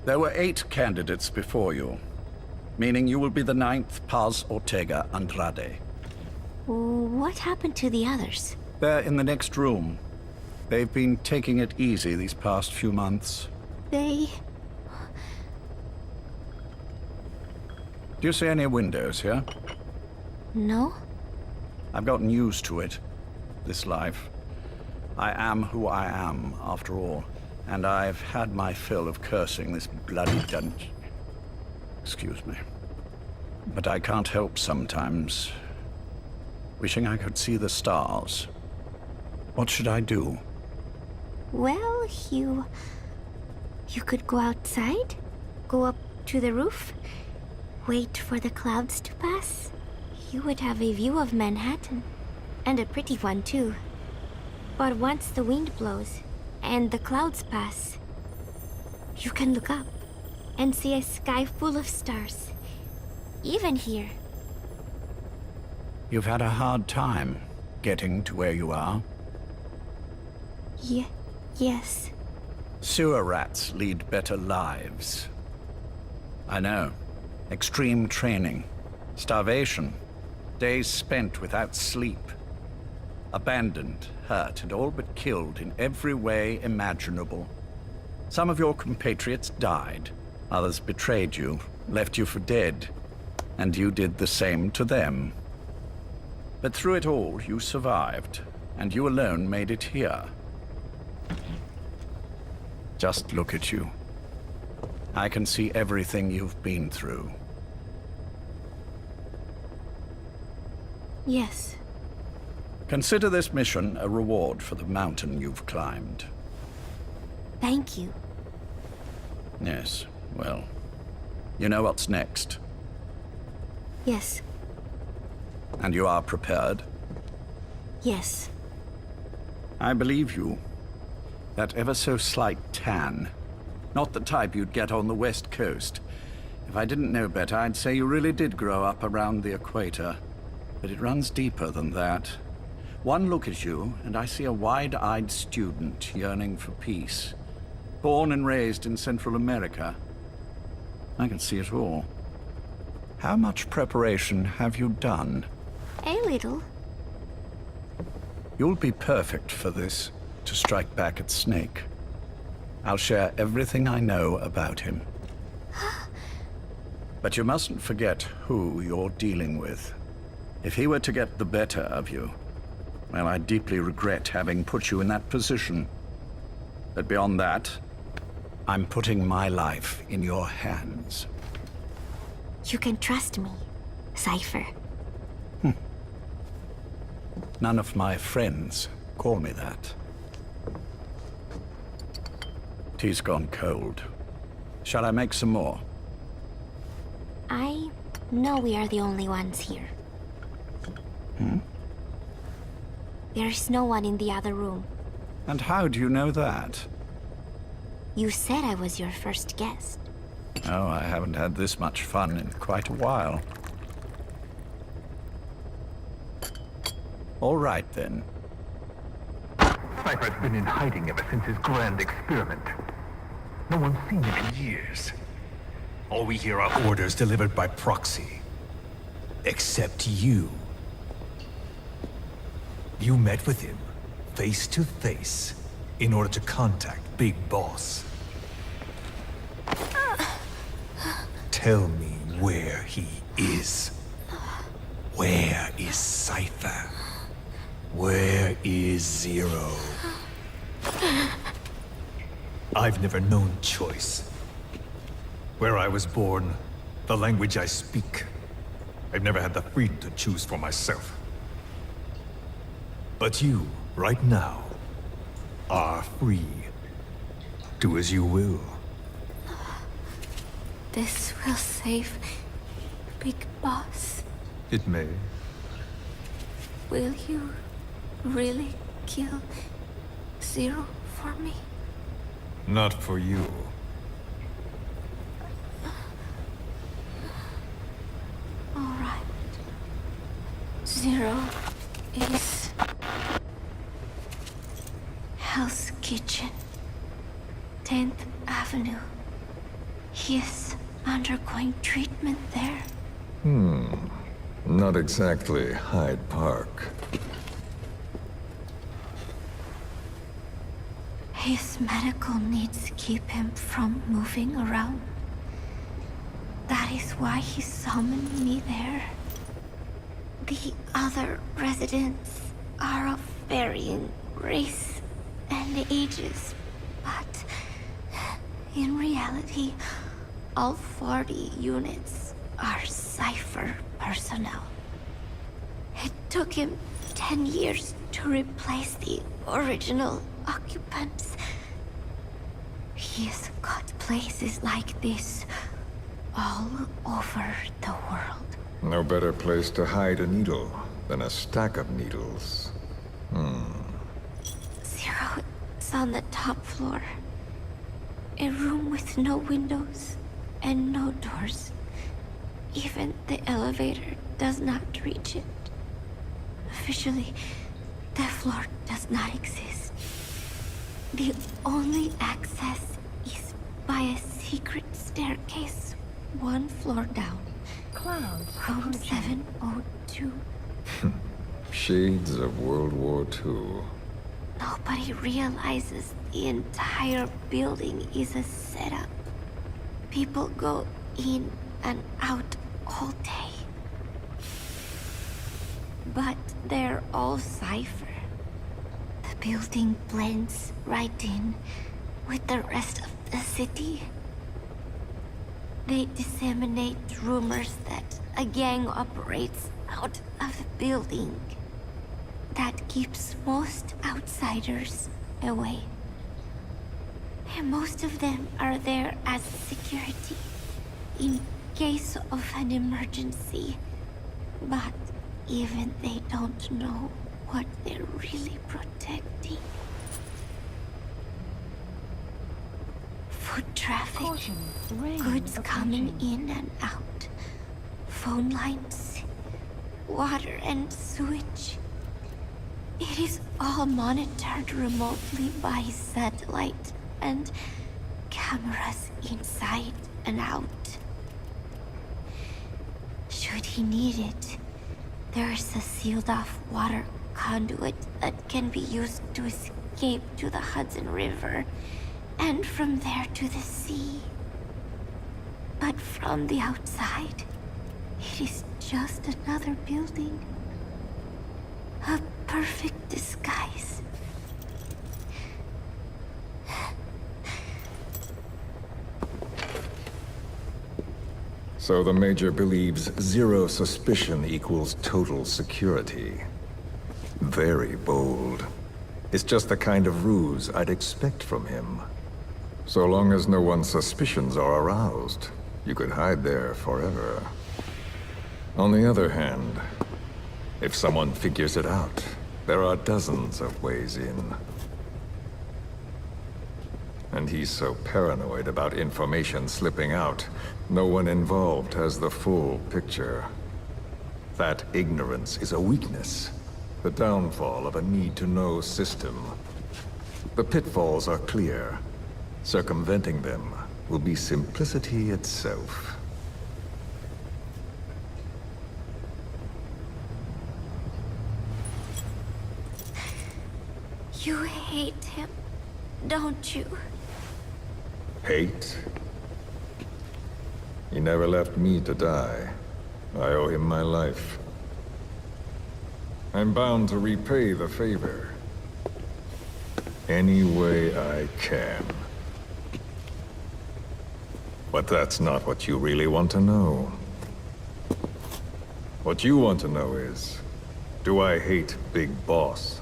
There were 8 candidates before you, meaning you will be the 9th Paz Ortega Andrade. What happened to the others? They're in the next room. They've been taking it easy these past few months. They... Do you see any windows here? No? I've gotten used to it, this life. I am who I am, after all, and I've had my fill of cursing this bloody dungeon. Excuse me. But I can't help sometimes wishing I could see the stars. What should I do? Well, you could go outside, go up to the roof, wait for the clouds to pass. You would have a view of Manhattan, and a pretty one too. But once the wind blows and the clouds pass, you can look up and see a sky full of stars, even here. You've had a hard time getting to where you are. Yes. Sewer rats lead better lives. I know. Extreme training, starvation, days spent without sleep. Abandoned, hurt, and all but killed in every way imaginable. Some of your compatriots died. Others betrayed you, left you for dead. And you did the same to them. But through it all, you survived, and you alone made it here. Just look at you. I can see everything you've been through. Yes. Consider this mission a reward for the mountain you've climbed. Thank you. Yes, well, you know what's next. Yes. And you are prepared? Yes. I believe you. That ever so slight tan. Not the type you'd get on the West Coast. If I didn't know better, I'd say you really did grow up around the equator. But it runs deeper than that. One look at you, and I see a wide-eyed student yearning for peace. Born and raised in Central America. I can see it all. How much preparation have you done? A little. You'll be perfect for this, to strike back at Snake. I'll share everything I know about him. But you mustn't forget who you're dealing with. If he were to get the better of you, well, I deeply regret having put you in that position. But beyond that, I'm putting my life in your hands. You can trust me, Cypher. None of my friends call me that. Tea's gone cold. Shall I make some more? I know we are the only ones here. There's no one in the other room. And how do you know that? You said I was your first guest. Oh, I haven't had this much fun in quite a while. All right, then. Cypher's been in hiding ever since his grand experiment. No one's seen him in years. All we hear are orders delivered by proxy. Except you. You met with him, face to face, in order to contact Big Boss. Tell me where he is. Where is Cypher? Where is Zero? I've never known choice. Where I was born, the language I speak, I've never had the freedom to choose for myself. But you, right now, are free. Do as you will. This will save Big Boss. It may. Will you really kill Zero for me? Not for you. All right. Zero is Hell's Kitchen, 10th Avenue. He is undergoing treatment there. Not exactly Hyde Park. His medical needs keep him from moving around. That is why he summoned me there. The other residents are of varying race and ages, but in reality, all 40 units are Cypher personnel. It took him 10 years to replace the original occupants. He's got places like this all over the world. No better place to hide a needle than a stack of needles. Zero, it's on the top floor. A room with no windows and no doors. Even the elevator does not reach it. Officially, the floor does not exist. The only access is by a secret staircase 1 floor down. Clouds. Room 702. Shades of World War II. Nobody realizes the entire building is a setup. People go in and out all day. But they're all Cypher. The building blends right in with the rest of the city. They disseminate rumors that a gang operates out of the building. That keeps most outsiders away. And most of them are there as security, in case of an emergency. But even they don't know what they're really protecting. Foot traffic, Caution. Rain goods coming approaching. in and out, phone lines, water and sewage. It is all monitored remotely by satellite and cameras inside and out. Should he need it, there's a sealed-off water conduit that can be used to escape to the Hudson River, and from there to the sea. But from the outside, it is just another building. A perfect disguise. So the Major believes zero suspicion equals total security. Very bold. It's just the kind of ruse I'd expect from him. So long as no one's suspicions are aroused, you could hide there forever. On the other hand, if someone figures it out, there are dozens of ways in. And he's so paranoid about information slipping out, no one involved has the full picture. That ignorance is a weakness, the downfall of a need-to-know system. The pitfalls are clear. Circumventing them will be simplicity itself. You hate him, don't you? Hate? He never left me to die. I owe him my life. I'm bound to repay the favor. Any way I can. But that's not what you really want to know. What you want to know is, do I hate Big Boss?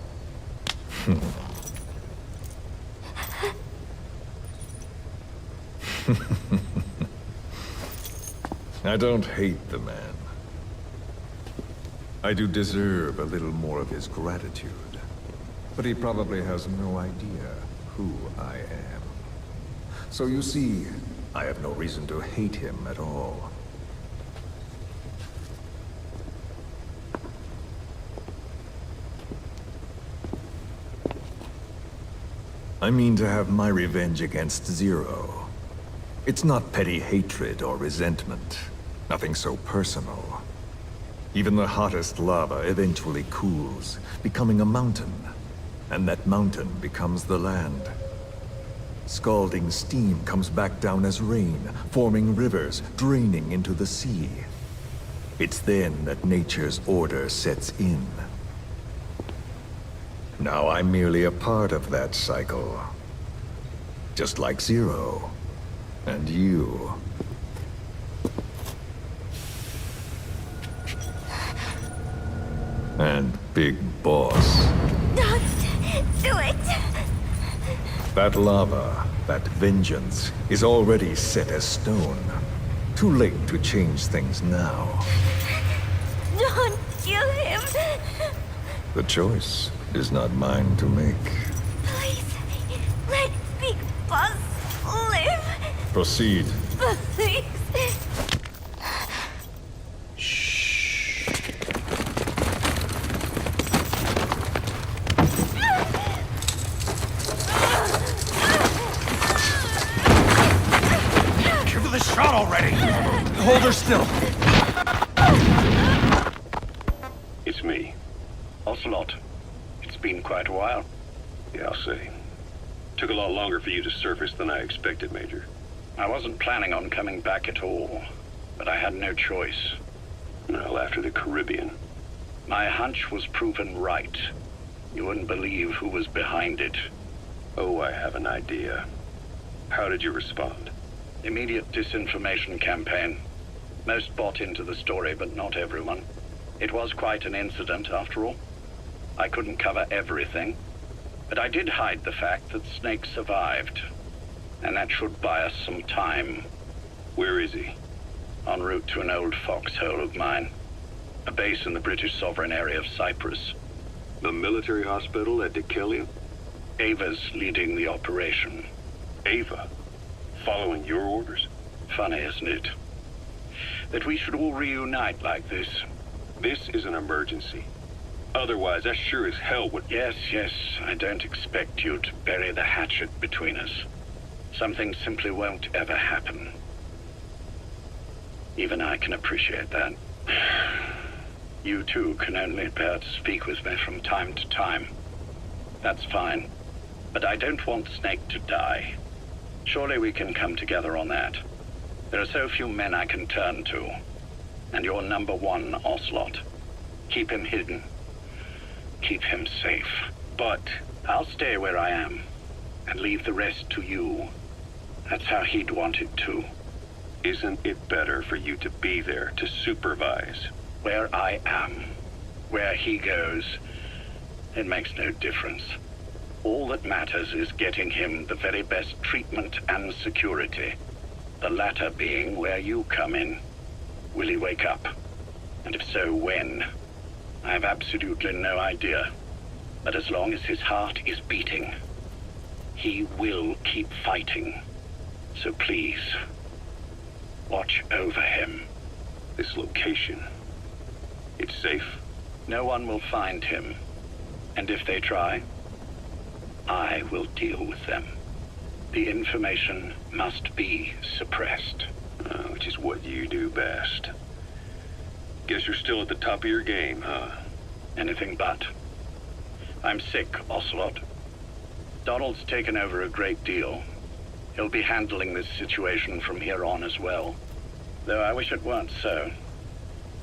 I don't hate the man. I do deserve a little more of his gratitude. But he probably has no idea who I am. So you see, I have no reason to hate him at all. I mean to have my revenge against Zero. It's not petty hatred or resentment. Nothing so personal. Even the hottest lava eventually cools, becoming a mountain. And that mountain becomes the land. Scalding steam comes back down as rain, forming rivers, draining into the sea. It's then that nature's order sets in. Now I'm merely a part of that cycle. Just like Zero. And you. And Big Boss. Don't do it! That lava, that vengeance, is already set as stone. Too late to change things now. Don't kill him! The choice is not mine to make. Please, let Big Boss live! Proceed. Please! Give her the shot already! Hold her still! It's me. Ocelot. It's been quite a while. Yeah, I'll say. Took a lot longer for you to surface than I expected, Major. I wasn't planning on coming back at all, but I had no choice. Well, after the Caribbean. My hunch was proven right. You wouldn't believe who was behind it. Oh, I have an idea. How did you respond? Immediate disinformation campaign. Most bought into the story, but not everyone. It was quite an incident, after all. I couldn't cover everything, but I did hide the fact that Snake survived. And that should buy us some time. Where is he? En route to an old foxhole of mine. A base in the British sovereign area of Cyprus. The military hospital at Deucalion? Ava's leading the operation. Ava? Following your orders? Funny, isn't it? That we should all reunite like this. This is an emergency. Otherwise, I sure as hell would... Yes, I don't expect you to bury the hatchet between us. Something simply won't ever happen. Even I can appreciate that. You too can only bear to speak with me from time to time. That's fine. But I don't want Snake to die. Surely we can come together on that. There are so few men I can turn to. And you're number one, Ocelot. Keep him hidden. Keep him safe. But I'll stay where I am. And leave the rest to you. That's how he'd want it too. Isn't it better for you to be there to supervise? Where I am. Where he goes. It makes no difference. All that matters is getting him the very best treatment and security. The latter being where you come in. Will he wake up? And if so, when? I have absolutely no idea. But as long as his heart is beating, he will keep fighting. So please, watch over him. This location, it's safe? No one will find him. And if they try, I will deal with them. The information must be suppressed. Which is what you do best. Guess you're still at the top of your game, huh? Anything but. I'm sick, Ocelot. Donald's taken over a great deal. He'll be handling this situation from here on as well. Though I wish it weren't so.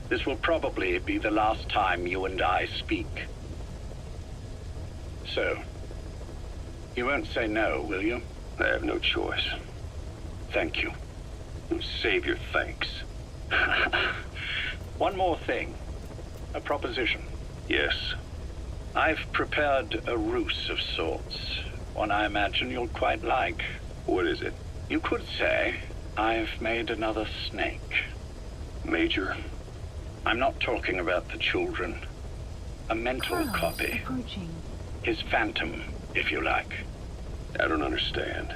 This will probably be the last time you and I speak. So, you won't say no, will you? I have no choice. Thank you. Save your thanks. One more thing. A proposition. Yes. I've prepared a ruse of sorts. One I imagine you'll quite like. What is it? You could say I've made another Snake. Major? I'm not talking about the children. A mental copy. Approaching. His phantom, if you like. I don't understand.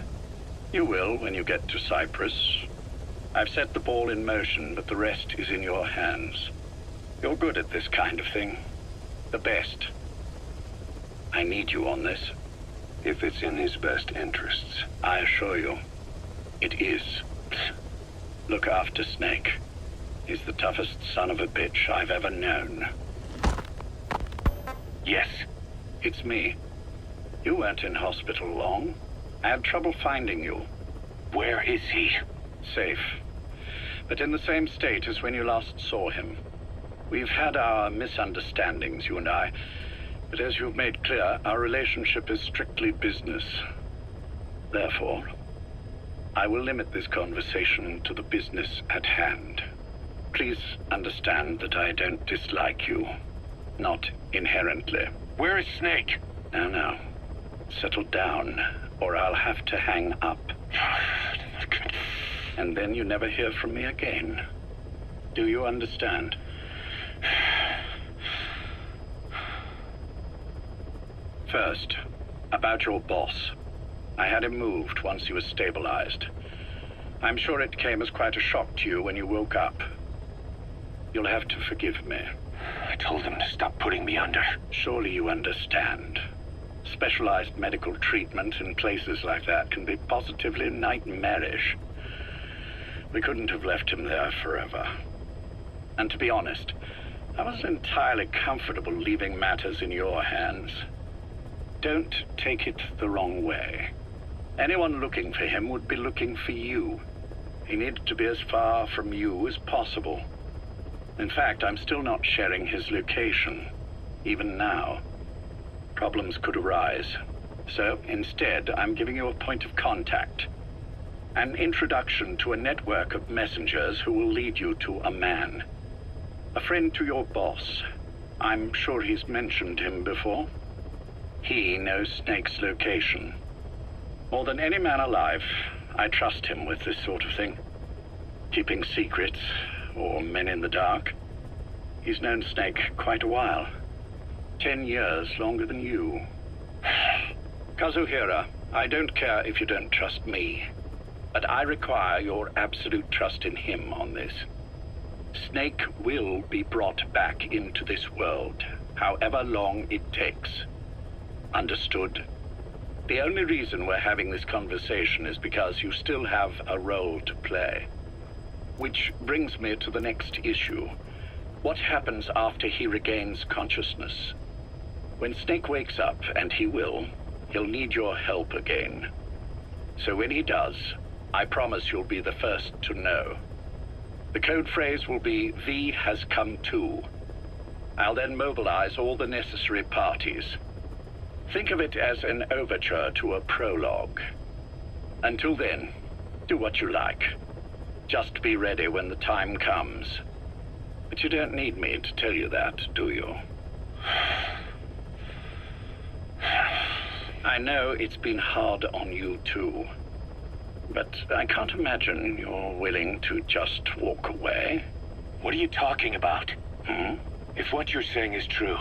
You will when you get to Cyprus. I've set the ball in motion, but the rest is in your hands. You're good at this kind of thing. The best. I need you on this. If it's in his best interests. I assure you, it is. Look after Snake. He's the toughest son of a bitch I've ever known. Yes, it's me. You weren't in hospital long. I had trouble finding you. Where is he? Safe. but in the same state as when you last saw him. We've had our misunderstandings, you and I, but as you've made clear, our relationship is strictly business. Therefore, I will limit this conversation to the business at hand. Please understand that I don't dislike you. Not inherently. Where is Snake? Now. Settle down, or I'll have to hang up. And then you never hear from me again. Do you understand? First, about your boss. I had him moved once he was stabilized. I'm sure it came as quite a shock to you when you woke up. You'll have to forgive me. I told him to stop putting me under. Surely you understand. Specialized medical treatment in places like that can be positively nightmarish. We couldn't have left him there forever. And to be honest, I wasn't entirely comfortable leaving matters in your hands. Don't take it the wrong way. Anyone looking for him would be looking for you. He needed to be as far from you as possible. In fact, I'm still not sharing his location, even now. Problems could arise. So instead, I'm giving you a point of contact. An introduction to a network of messengers who will lead you to a man. A friend to your boss. I'm sure he's mentioned him before. He knows Snake's location. More than any man alive, I trust him with this sort of thing. Keeping secrets, or men in the dark. He's known Snake quite a while. 10 years longer than you. Kazuhira, I don't care if you don't trust me, but I require your absolute trust in him on this. Snake will be brought back into this world, however long it takes. Understood? The only reason we're having this conversation is because you still have a role to play. Which brings me to the next issue. What happens after he regains consciousness? When Snake wakes up, and he will, he'll need your help again. So when he does, I promise you'll be the first to know. The code phrase will be, V has come to. I'll then mobilize all the necessary parties. Think of it as an overture to a prologue. Until then, do what you like. Just be ready when the time comes. But you don't need me to tell you that, do you? I know it's been hard on you too. But I can't imagine you're willing to just walk away. What are you talking about? If what you're saying is true,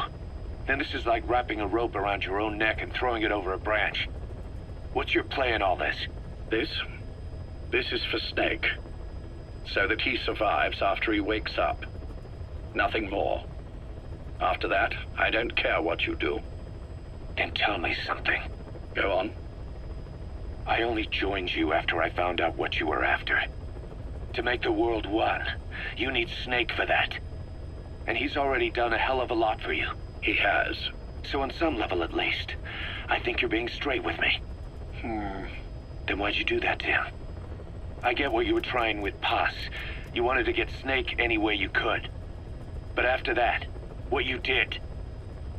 then this is like wrapping a rope around your own neck and throwing it over a branch. What's your play in all this? This is for Snake. So that he survives after he wakes up. Nothing more. After that, I don't care what you do. Then tell me something. Go on. I only joined you after I found out what you were after. To make the world one, you need Snake for that. And he's already done a hell of a lot for you. He has. So on some level at least, I think you're being straight with me. Then why'd you do that to him? I get what you were trying with Paz. You wanted to get Snake any way you could. But after that, what you did,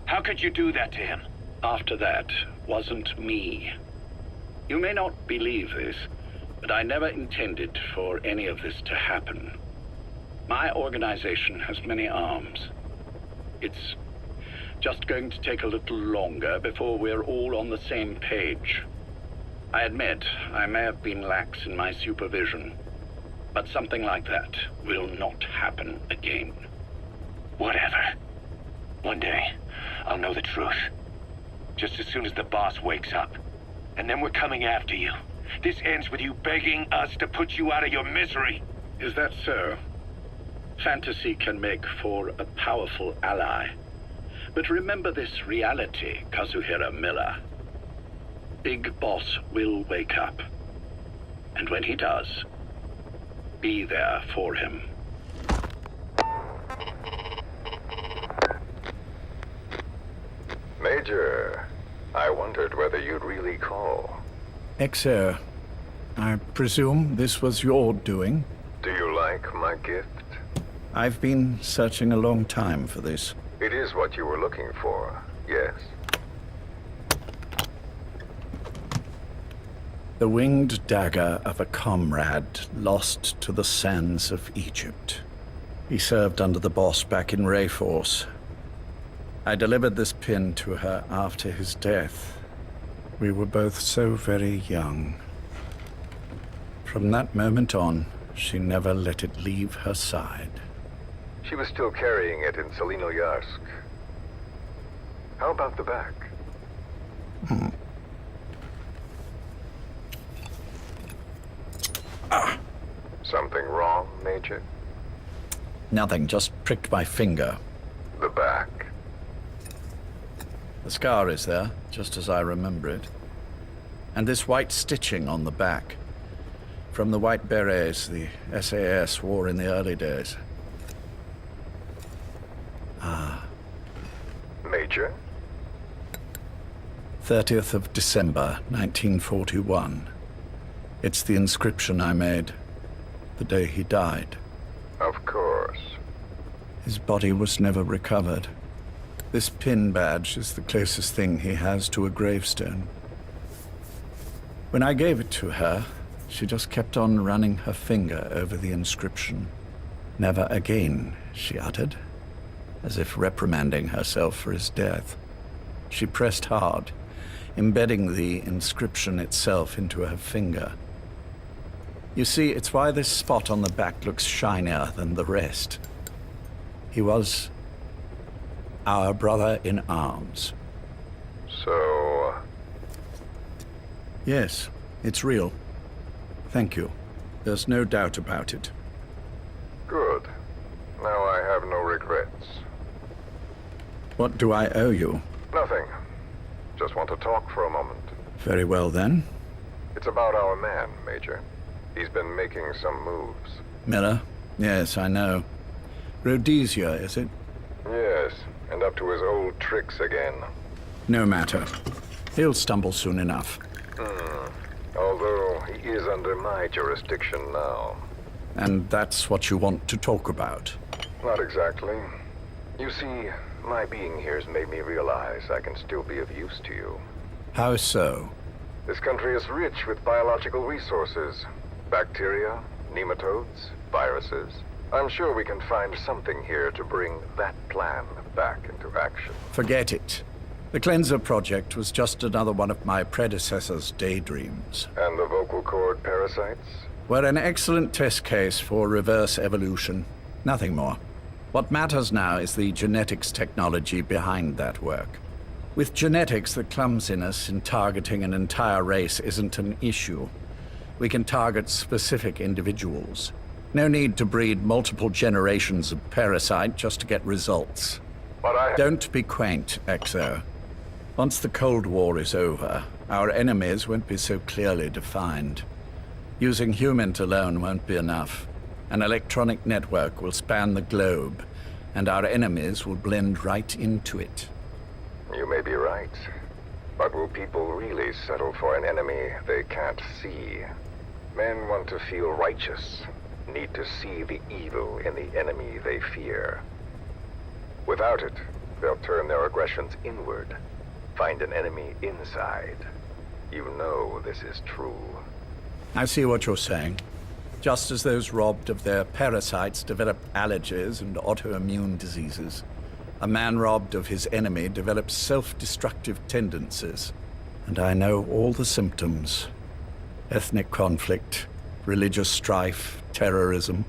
how could you do that to him? After that wasn't me. You may not believe this, but I never intended for any of this to happen. My organization has many arms. It's just going to take a little longer before we're all on the same page. I admit I may have been lax in my supervision, but something like that will not happen again. Whatever. One day, I'll know the truth. Just as soon as the boss wakes up. And then we're coming after you. This ends with you begging us to put you out of your misery. Is that so? Fantasy can make for a powerful ally. But remember this reality, Kazuhira Miller. Big Boss will wake up. And when he does, be there for him. Major, I wondered whether you'd really call. Exer, I presume this was your doing? Do you like like my gift? I've been searching a long time for this. It is what you were looking for, yes. The winged dagger of a comrade lost to the sands of Egypt. He served under the boss back in Rayforce. I delivered this pin to her after his death. We were both so very young. From that moment on, she never let it leave her side. She was still carrying it in Selinoyarsk. How about the back? Something wrong, Major? Nothing, just pricked my finger. The back. The scar is there, just as I remember it. And this white stitching on the back. From the white berets the SAS wore in the early days. Major? 30th of December, 1941. It's the inscription I made the day he died. Of course. His body was never recovered. This pin badge is the closest thing he has to a gravestone. When I gave it to her, she just kept on running her finger over the inscription. Never again, she uttered, as if reprimanding herself for his death. She pressed hard, embedding the inscription itself into her finger. You see, it's why this spot on the back looks shinier than the rest. He was our brother in arms. So... Yes, it's real. Thank you. There's no doubt about it. Good. Now I have no regrets. What do I owe you? Nothing. Just want to talk for a moment. Very well, then. It's about our man, Major. He's been making some moves. Miller? Yes, I know. Rhodesia, is it? Yes, and up to his old tricks again. No matter. He'll stumble soon enough. Although he is under my jurisdiction now. And that's what you want to talk about? Not exactly. You see, my being here's made me realize I can still be of use to you. How so? This country is rich with biological resources. Bacteria, nematodes, viruses. I'm sure we can find something here to bring that plan back into action. Forget it. The Cleanser Project was just another one of my predecessor's daydreams. And the vocal cord parasites? Were an excellent test case for reverse evolution. Nothing more. What matters now is the genetics technology behind that work. With genetics, the clumsiness in targeting an entire race isn't an issue. We can target specific individuals. No need to breed multiple generations of parasite just to get results. But Don't be quaint, Exo. Once the Cold War is over, our enemies won't be so clearly defined. Using humans alone won't be enough. An electronic network will span the globe, and our enemies will blend right into it. You may be right. But will people really settle for an enemy they can't see? Men want to feel righteous, need to see the evil in the enemy they fear. Without it, they'll turn their aggressions inward, find an enemy inside. You know this is true. I see what you're saying. Just as those robbed of their parasites develop allergies and autoimmune diseases, a man robbed of his enemy develops self-destructive tendencies. And I know all the symptoms. Ethnic conflict, religious strife, terrorism.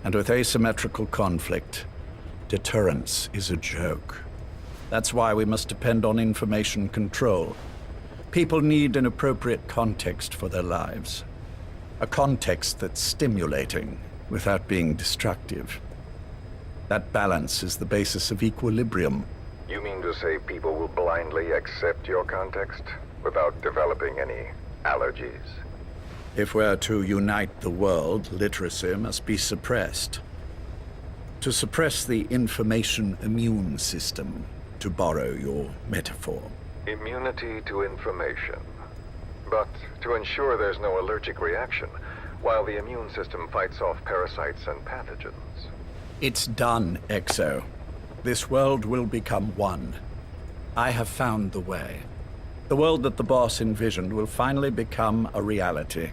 And with asymmetrical conflict, deterrence is a joke. That's why we must depend on information control. People need an appropriate context for their lives. A context that's stimulating without being destructive. That balance is the basis of equilibrium. You mean to say people will blindly accept your context without developing any allergies? If we're to unite the world, literacy must be suppressed. To suppress the information immune system, to borrow your metaphor. Immunity to information. But to ensure there's no allergic reaction, while the immune system fights off parasites and pathogens. It's done, Exo. This world will become one. I have found the way. The world that the boss envisioned will finally become a reality.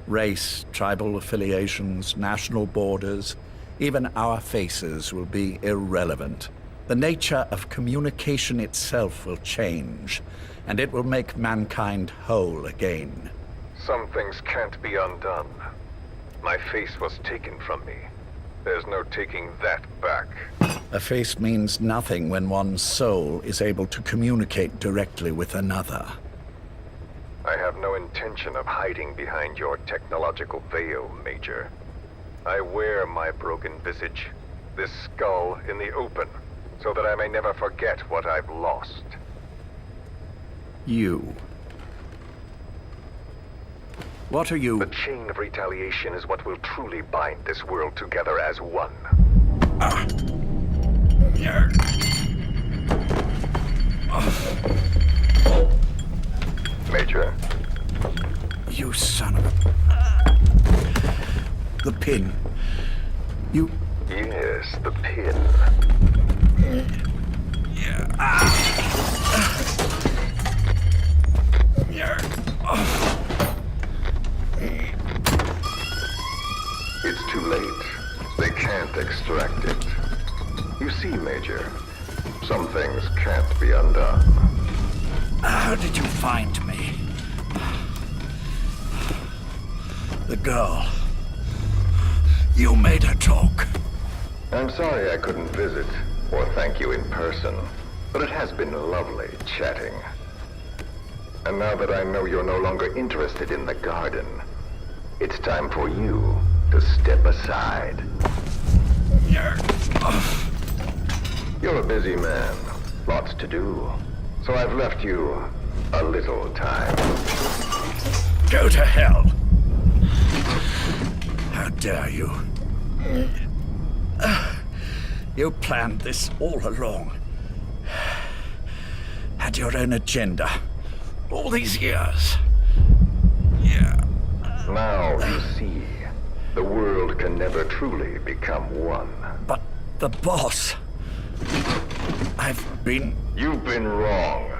Race, tribal affiliations, national borders, even our faces will be irrelevant. The nature of communication itself will change, and it will make mankind whole again. Some things can't be undone. My face was taken from me. There's no taking that back. A face means nothing when one's soul is able to communicate directly with another. I have no intention of hiding behind your technological veil, Major. I wear my broken visage, this skull, in the open, so that I may never forget what I've lost. You. What are you? The chain of retaliation is what will truly bind this world together as one. Major. You son of a... The pin. You... Yes, the pin. It's too late. They can't extract it. You see, Major, some things can't be undone. How did you find me? The girl. You made her talk. I'm sorry I couldn't visit or thank you in person, but it has been lovely chatting. And now that I know you're no longer interested in the garden, it's time for you to step aside. You're a busy man, lots to do, so I've left you a little time. Go to hell! How dare you? You planned this all along. Had your own agenda. All these years. Now you see, the world can never truly become one. But the boss... You've been wrong.